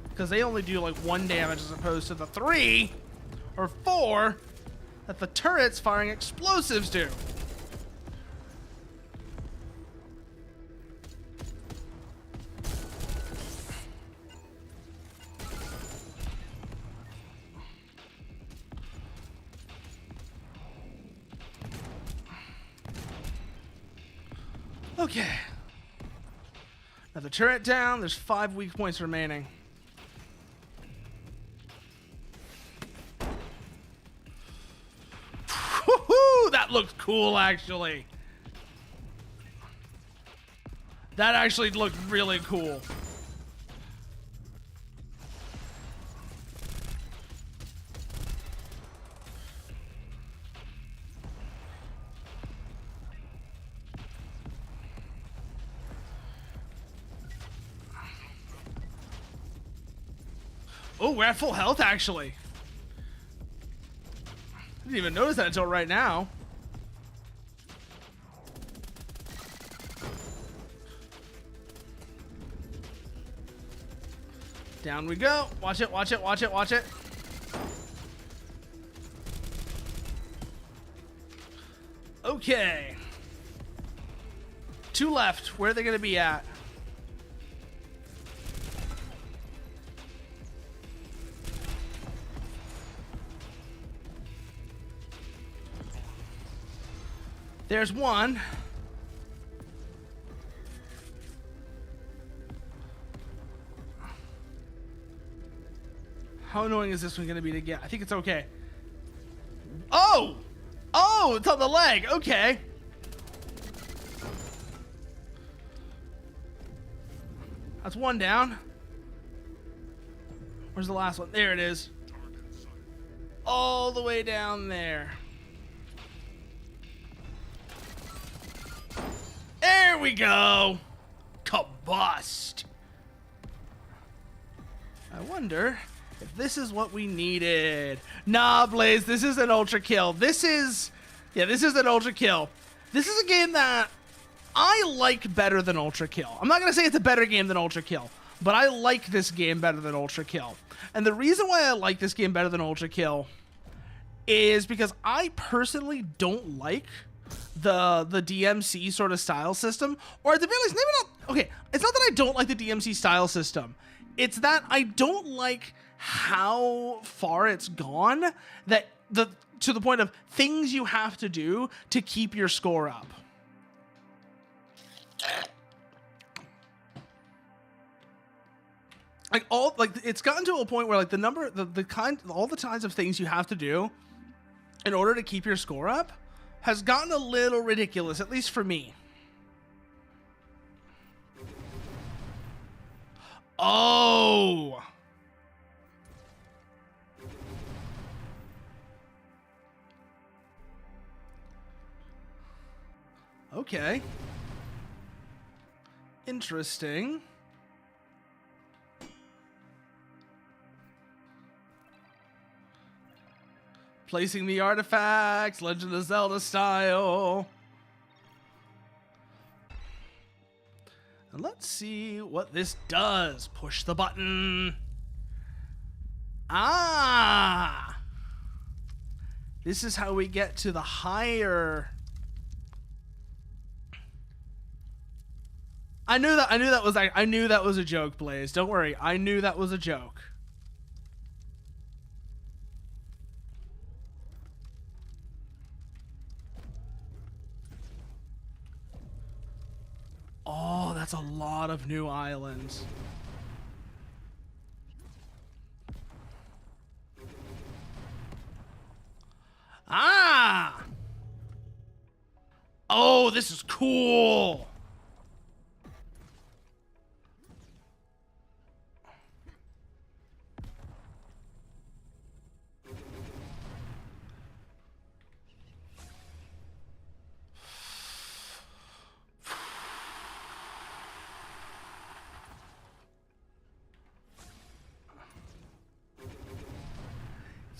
Because they only do like 1 damage as opposed to the 3 or 4 that the turrets firing explosives do. Okay. Now the turret down, there's 5 weak points remaining. Woohoo! That looks cool, actually. That actually looked really cool. Oh, we're at full health, actually. I didn't even notice that until right now. Down we go. Watch it, watch it, watch it, watch it. Okay. 2 left. Where are they going to be at? There's 1. How annoying is this one going to be to get? I think it's okay. Oh! Oh, it's on the leg. Okay. That's 1 down. Where's the last one? There it is. All the way down there. There we go. Combust. I wonder if this is what we needed. Nah, Blaze, this is an ultra kill. This is an ultra kill. This is a game that I like better than Ultra Kill. I'm not going to say it's a better game than Ultra Kill, but I like this game better than Ultra Kill. And the reason why I like this game better than Ultra Kill is because I personally don't like the DMC sort of style system, or at the very least, maybe not. Okay, it's not that I don't like the DMC style system. It's that I don't like how far it's gone, that to the point of things you have to do to keep your score up. It's gotten to a point where like all the kinds of things you have to do in order to keep your score up has gotten a little ridiculous, at least for me. Oh. Okay. Interesting. Placing the artifacts, Legend of Zelda style. And let's see what this does. Push the button. Ah! This is how we get to the higher. I knew that was a joke, Blaze. Don't worry. I knew that was a joke. Oh, that's a lot of new islands. Ah! Oh, this is cool.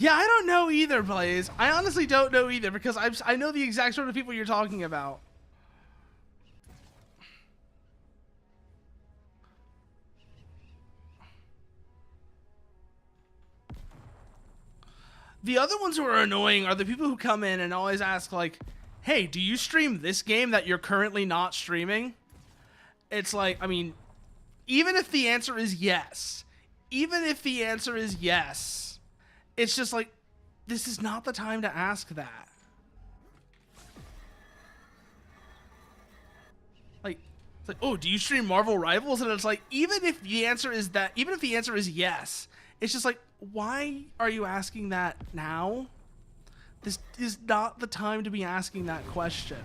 Yeah, I don't know either, Blaze. I honestly don't know either because I know the exact sort of people you're talking about. The other ones who are annoying are the people who come in and always ask like, hey, do you stream this game that you're currently not streaming? It's like, I mean, even if the answer is yes, it's just like, this is not the time to ask that. Like, it's like, oh, do you stream Marvel Rivals? And it's like, even if the answer is yes, it's just like, why are you asking that now? This is not the time to be asking that question.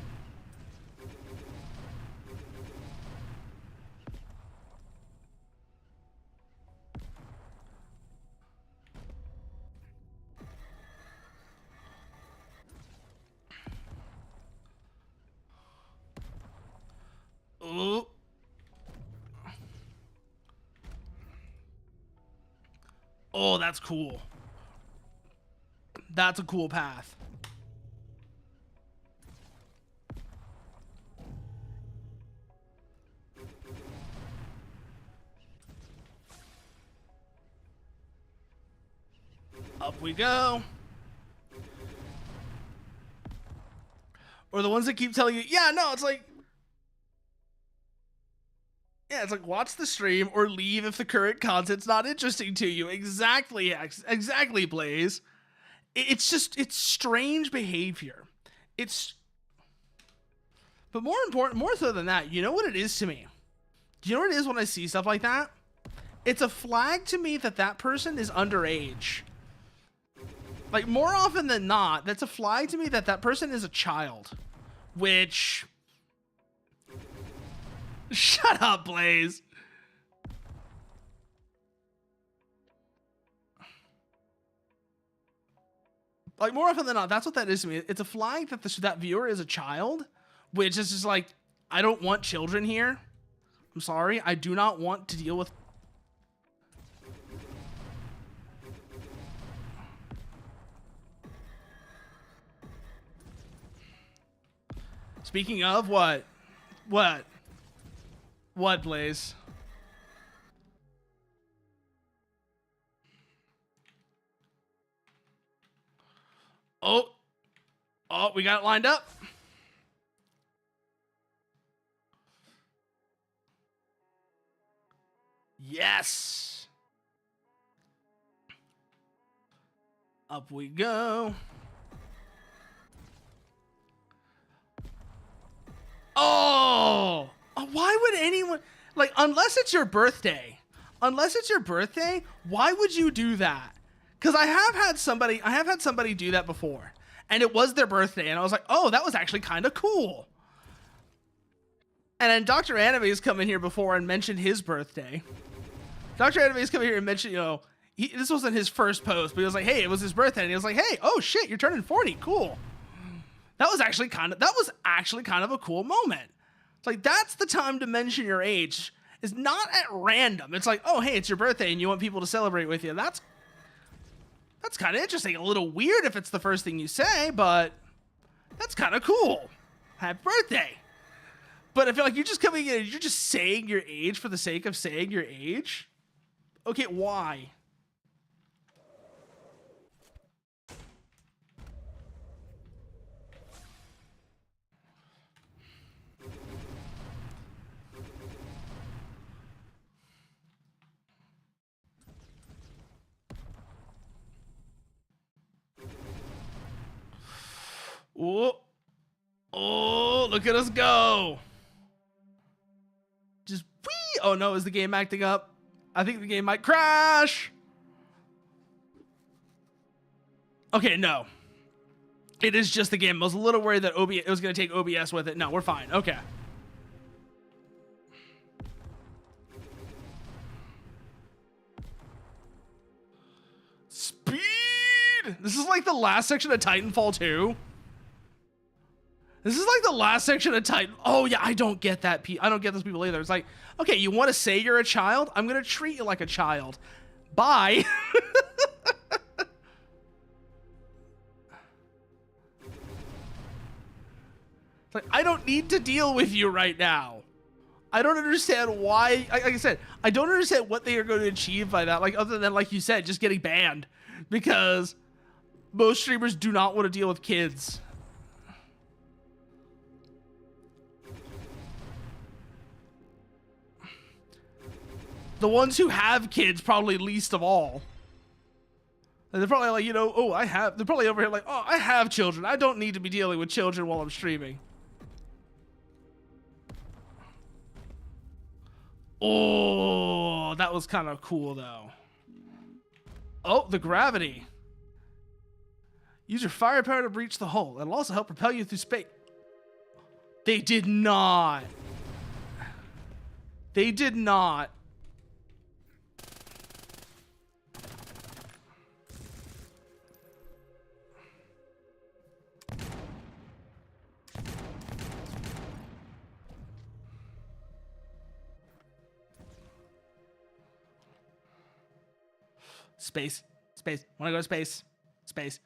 Oh. Oh, that's cool. That's a cool path. Up we go. Or the ones that keep telling you, yeah, no, it's like, yeah, it's like, watch the stream or leave if the current content's not interesting to you. Exactly, exactly, Blaze. It's just, it's strange behavior. But more important, more so than that, you know what it is to me? Do you know what it is when I see stuff like that? It's a flag to me that that person is underage. Like, more often than not, that's a flag to me that that person is a child. Which... Shut up, Blaze. Like, more often than not, that's what that is to me. It's a flag that that viewer is a child, which is just like, I don't want children here. I'm sorry. I do not want to deal with... Speaking of, what? What? What, Blaze? Oh. Oh, we got it lined up. Yes. Up we go. Oh, why would anyone, like, unless it's your birthday, why would you do that? Because I have had somebody do that before, and it was their birthday, and I was like, oh, that was actually kind of cool. And then Dr. Anime's come in here before and mentioned his birthday. Dr. Anime's come in here and mentioned, you know, this wasn't his first post, but he was like, hey, it was his birthday, and he was like, hey, oh shit, you're turning 40, cool. That was actually kind of a cool moment. It's like, that's the time to mention your age. It's not at random. It's like, oh, hey, it's your birthday and you want people to celebrate with you. That's kind of interesting. A little weird if it's the first thing you say, but that's kind of cool. Happy birthday. But I feel like you're just coming in and you're just saying your age for the sake of saying your age. Okay, why? Oh, look at us go. Just whee. Oh no, is the game acting up? I think the game might crash. Okay, no. It is just the game. I was a little worried that it was going to take OBS with it. No, we're fine. Okay. Speed! This is like the last section of Titanfall 2. This is like the last section of Titan. Oh yeah, I don't get that. I don't get those people either. It's like, okay, you want to say you're a child? I'm gonna treat you like a child. Bye. Like, I don't need to deal with you right now. I don't understand why. Like I said, I don't understand what they are going to achieve by that. Like, other than, like you said, just getting banned, because most streamers do not want to deal with kids. The ones who have kids probably least of all. And they're probably like, you know, oh, they're probably over here like, oh, I have children. I don't need to be dealing with children while I'm streaming. Oh, that was kind of cool, though. Oh, the gravity. Use your firepower to breach the hull. It'll also help propel you through space. They did not. They did not. Space. Wanna go to space? Space.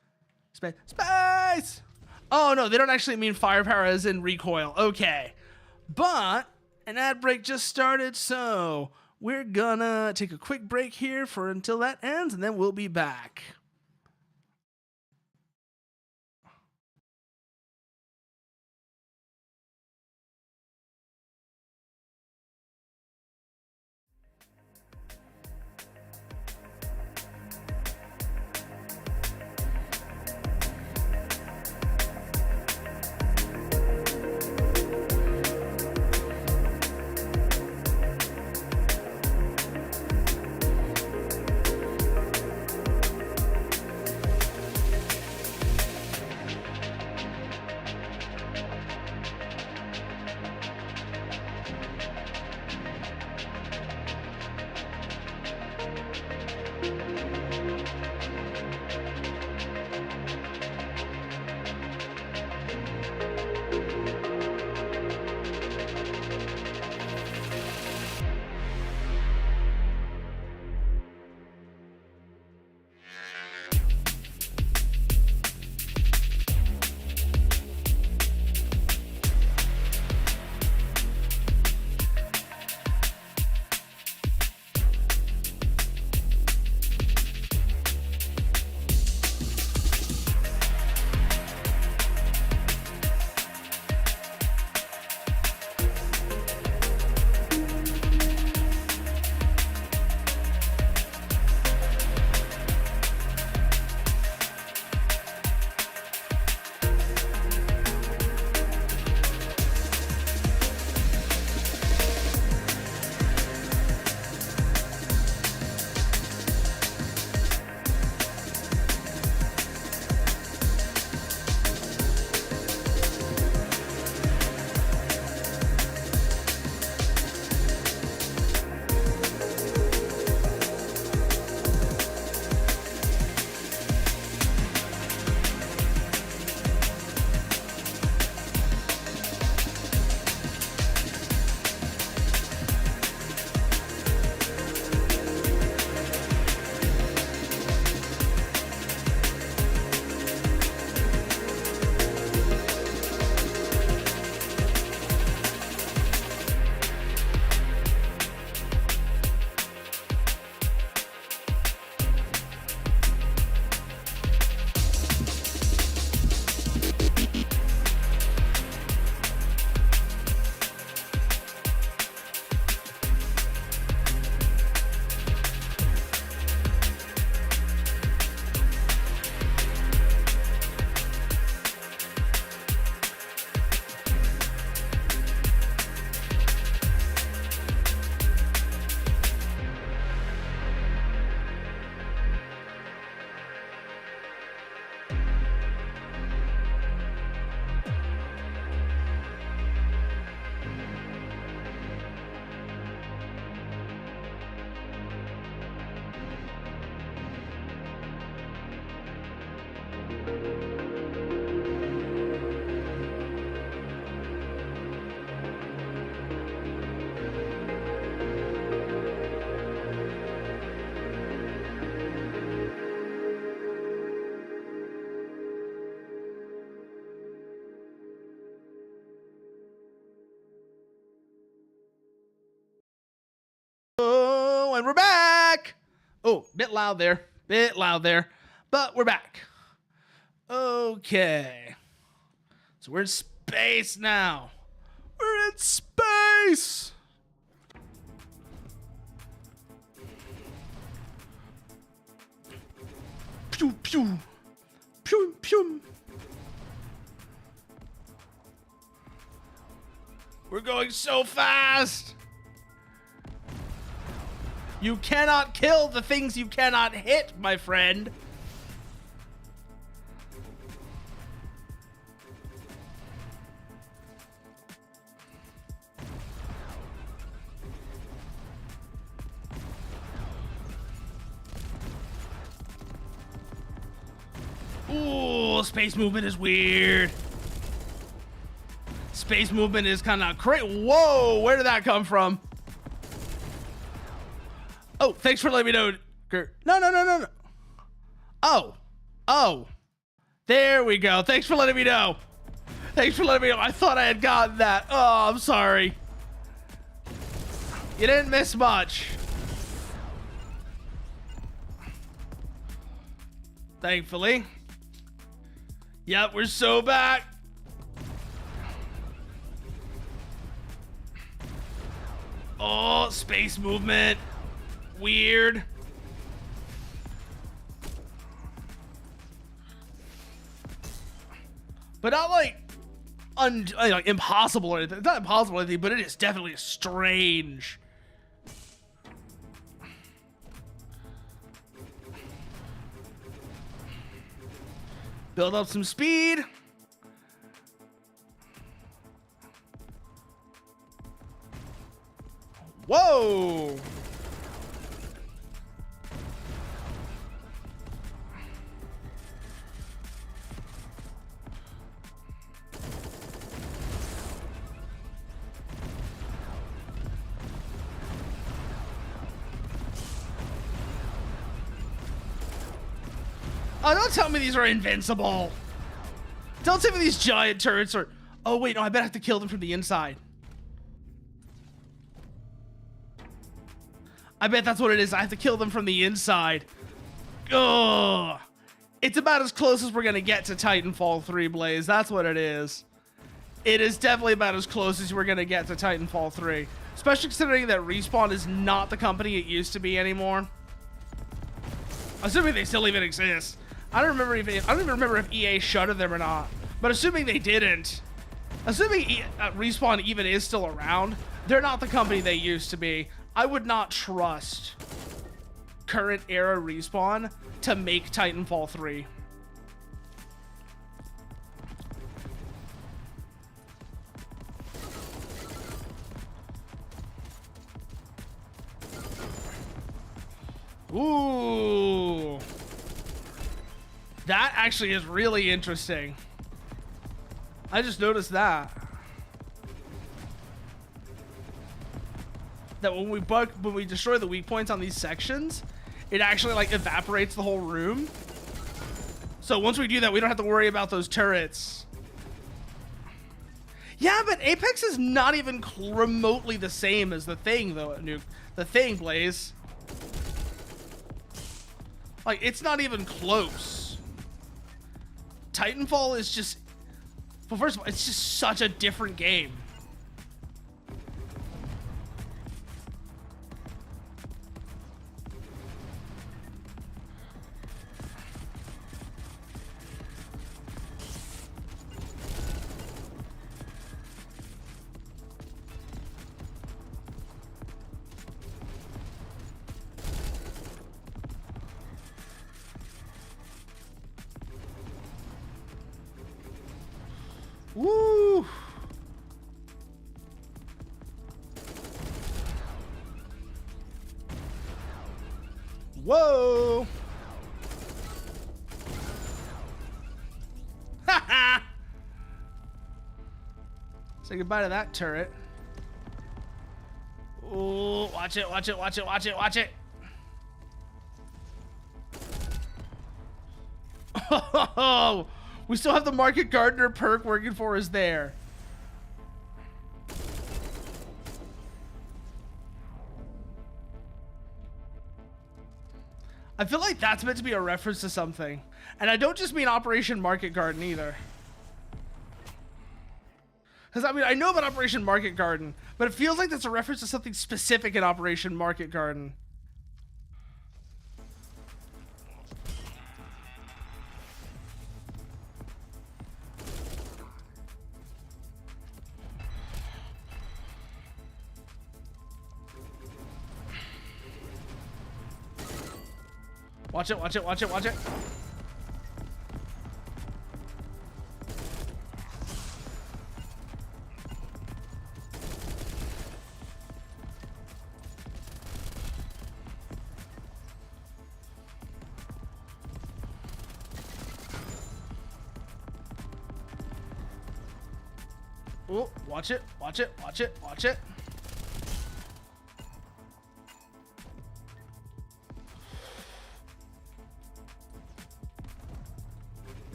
Oh no, they don't actually mean firepower as in recoil. Okay. But an ad break just started, so we're gonna take a quick break here until that ends, and then we'll be back. and we're back. Oh, bit loud there. But we're back. Okay. So we're in space now. We're in space. Pew, pew. Pew, pew. We're going so fast. You cannot kill the things you cannot hit, my friend. Ooh, space movement is weird. Space movement is kind of crazy. Whoa, where did that come from? Oh, thanks for letting me know, Kurt. No. Oh. There we go. Thanks for letting me know. I thought I had gotten that. Oh, I'm sorry. You didn't miss much. Thankfully. Yep, we're so back. Oh, space movement. Weird. But not like impossible or anything. It's not impossible or anything, but it is definitely strange. Build up some speed. Whoa! Oh, don't tell me these are invincible. Don't tell me these giant turrets are... Oh, wait, no, I bet I have to kill them from the inside. I bet that's what it is. I have to kill them from the inside. Ugh. It's about as close as we're going to get to Titanfall 3, Blaze. That's what it is. It is definitely about as close as we're going to get to Titanfall 3. Especially considering that Respawn is not the company it used to be anymore. Assuming they still even exist. I don't even remember if EA shuttered them or not. But assuming they didn't, assuming Respawn even is still around, they're not the company they used to be. I would not trust current era Respawn to make Titanfall 3. Ooh. That actually is really interesting. I just noticed that. That when we destroy the weak points on these sections, it actually like evaporates the whole room. So once we do that, we don't have to worry about those turrets. Yeah, but Apex is not even remotely the same as the Thing, though. The Thing, Blaze. Like, it's not even close. Titanfall is just... Well, first of all, it's just such a different game. Woo! Whoa! Ha ha! Say goodbye to that turret. Ooh, watch it, watch it, watch it, watch it, watch it! Oh! We still have the Market Gardener perk working for us there. I feel like that's meant to be a reference to something. And I don't just mean Operation Market Garden either. Because, I mean, I know about Operation Market Garden, but it feels like that's a reference to something specific in Operation Market Garden. Watch it, watch it, watch it, watch it. Oh, watch it, watch it, watch it, watch it.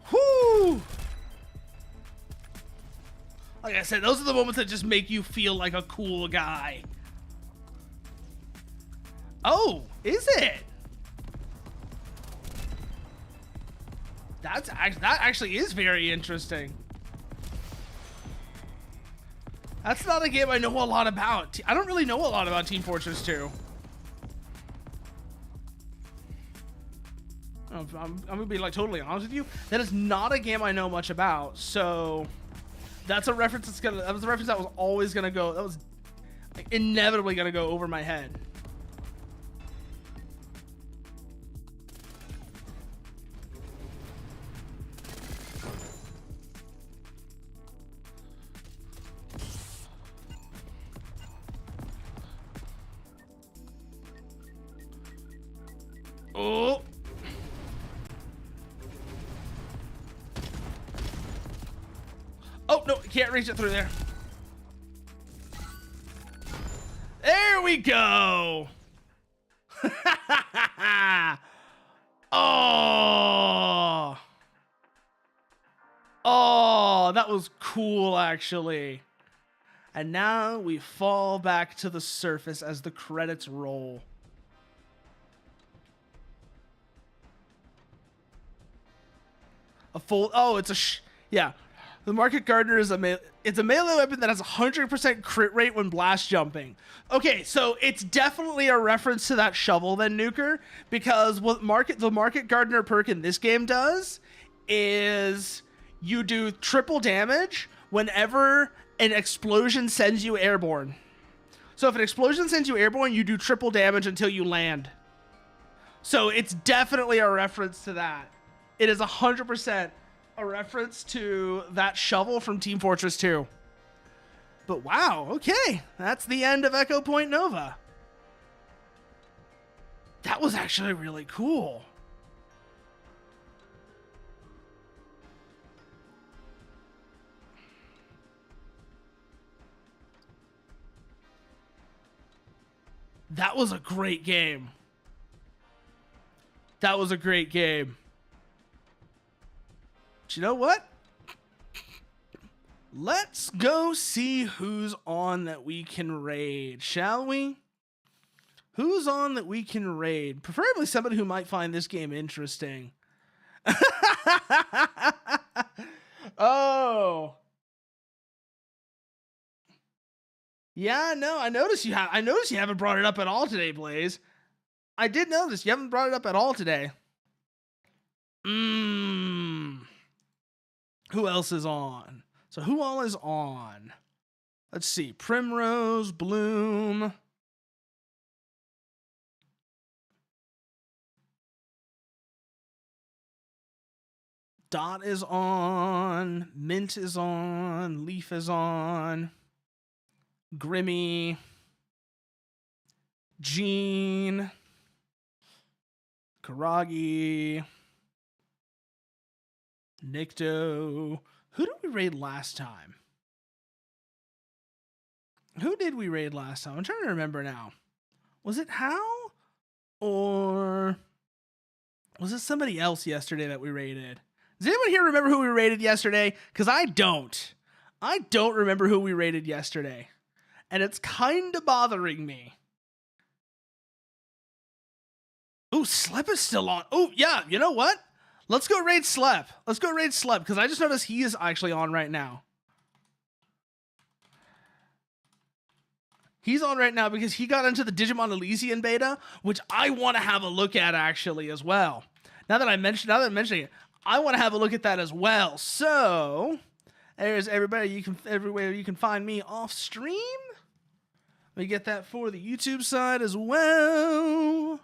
Whoo! Like I said, those are the moments that just make you feel like a cool guy. Oh, is it? That actually is very interesting. That's not a game I know a lot about. I don't really know a lot about Team Fortress 2. I'm gonna be like totally honest with you. That is not a game I know much about. So that's a reference that was a reference that was always gonna go. That was like, inevitably gonna go over my head. Oh. Oh, no, can't reach it through there. There we go. Oh. Oh, that was cool, actually. And now we fall back to the surface as the credits roll. It's a yeah. The Market Gardener is it's a melee weapon that has a 100% crit rate when blast jumping. Okay, so it's definitely a reference to that shovel then, Nuker, because what the Market Gardener perk in this game does is you do triple damage whenever an explosion sends you airborne. So if an explosion sends you airborne, you do triple damage until you land. So it's definitely a reference to that. It is 100% a reference to that shovel from Team Fortress 2. But wow, okay. That's the end of Echo Point Nova. That was actually really cool. That was a great game. That was a great game. But you know what? Let's go see who's on that we can raid, shall we? Who's on that we can raid? Preferably somebody who might find this game interesting. Oh. Yeah, no, I noticed you haven't brought it up at all today, Blaze. I did notice you haven't brought it up at all today. Who else is on? So who all is on? Let's see. Primrose, Bloom. Dot is on. Mint is on. Leaf is on. Grimmy. Gene. Karagi. Nikto. Who did we raid last time? Who did we raid last time? I'm trying to remember now. Was it Hal? Or was it somebody else yesterday that we raided? Does anyone here remember who we rated yesterday? Because I don't. I don't remember who we rated yesterday. And it's kind of bothering me. Ooh, Slep is still on. Oh, yeah, you know what? Let's go raid Slep. Let's go raid Slep, because I just noticed he is actually on right now. He's on right now because he got into the Digimon Elysian beta, which I want to have a look at actually as well. Now that I'm mentioning it, I want to have a look at that as well. So there's everybody. Everywhere you can find me off stream. We get that for the YouTube side as well.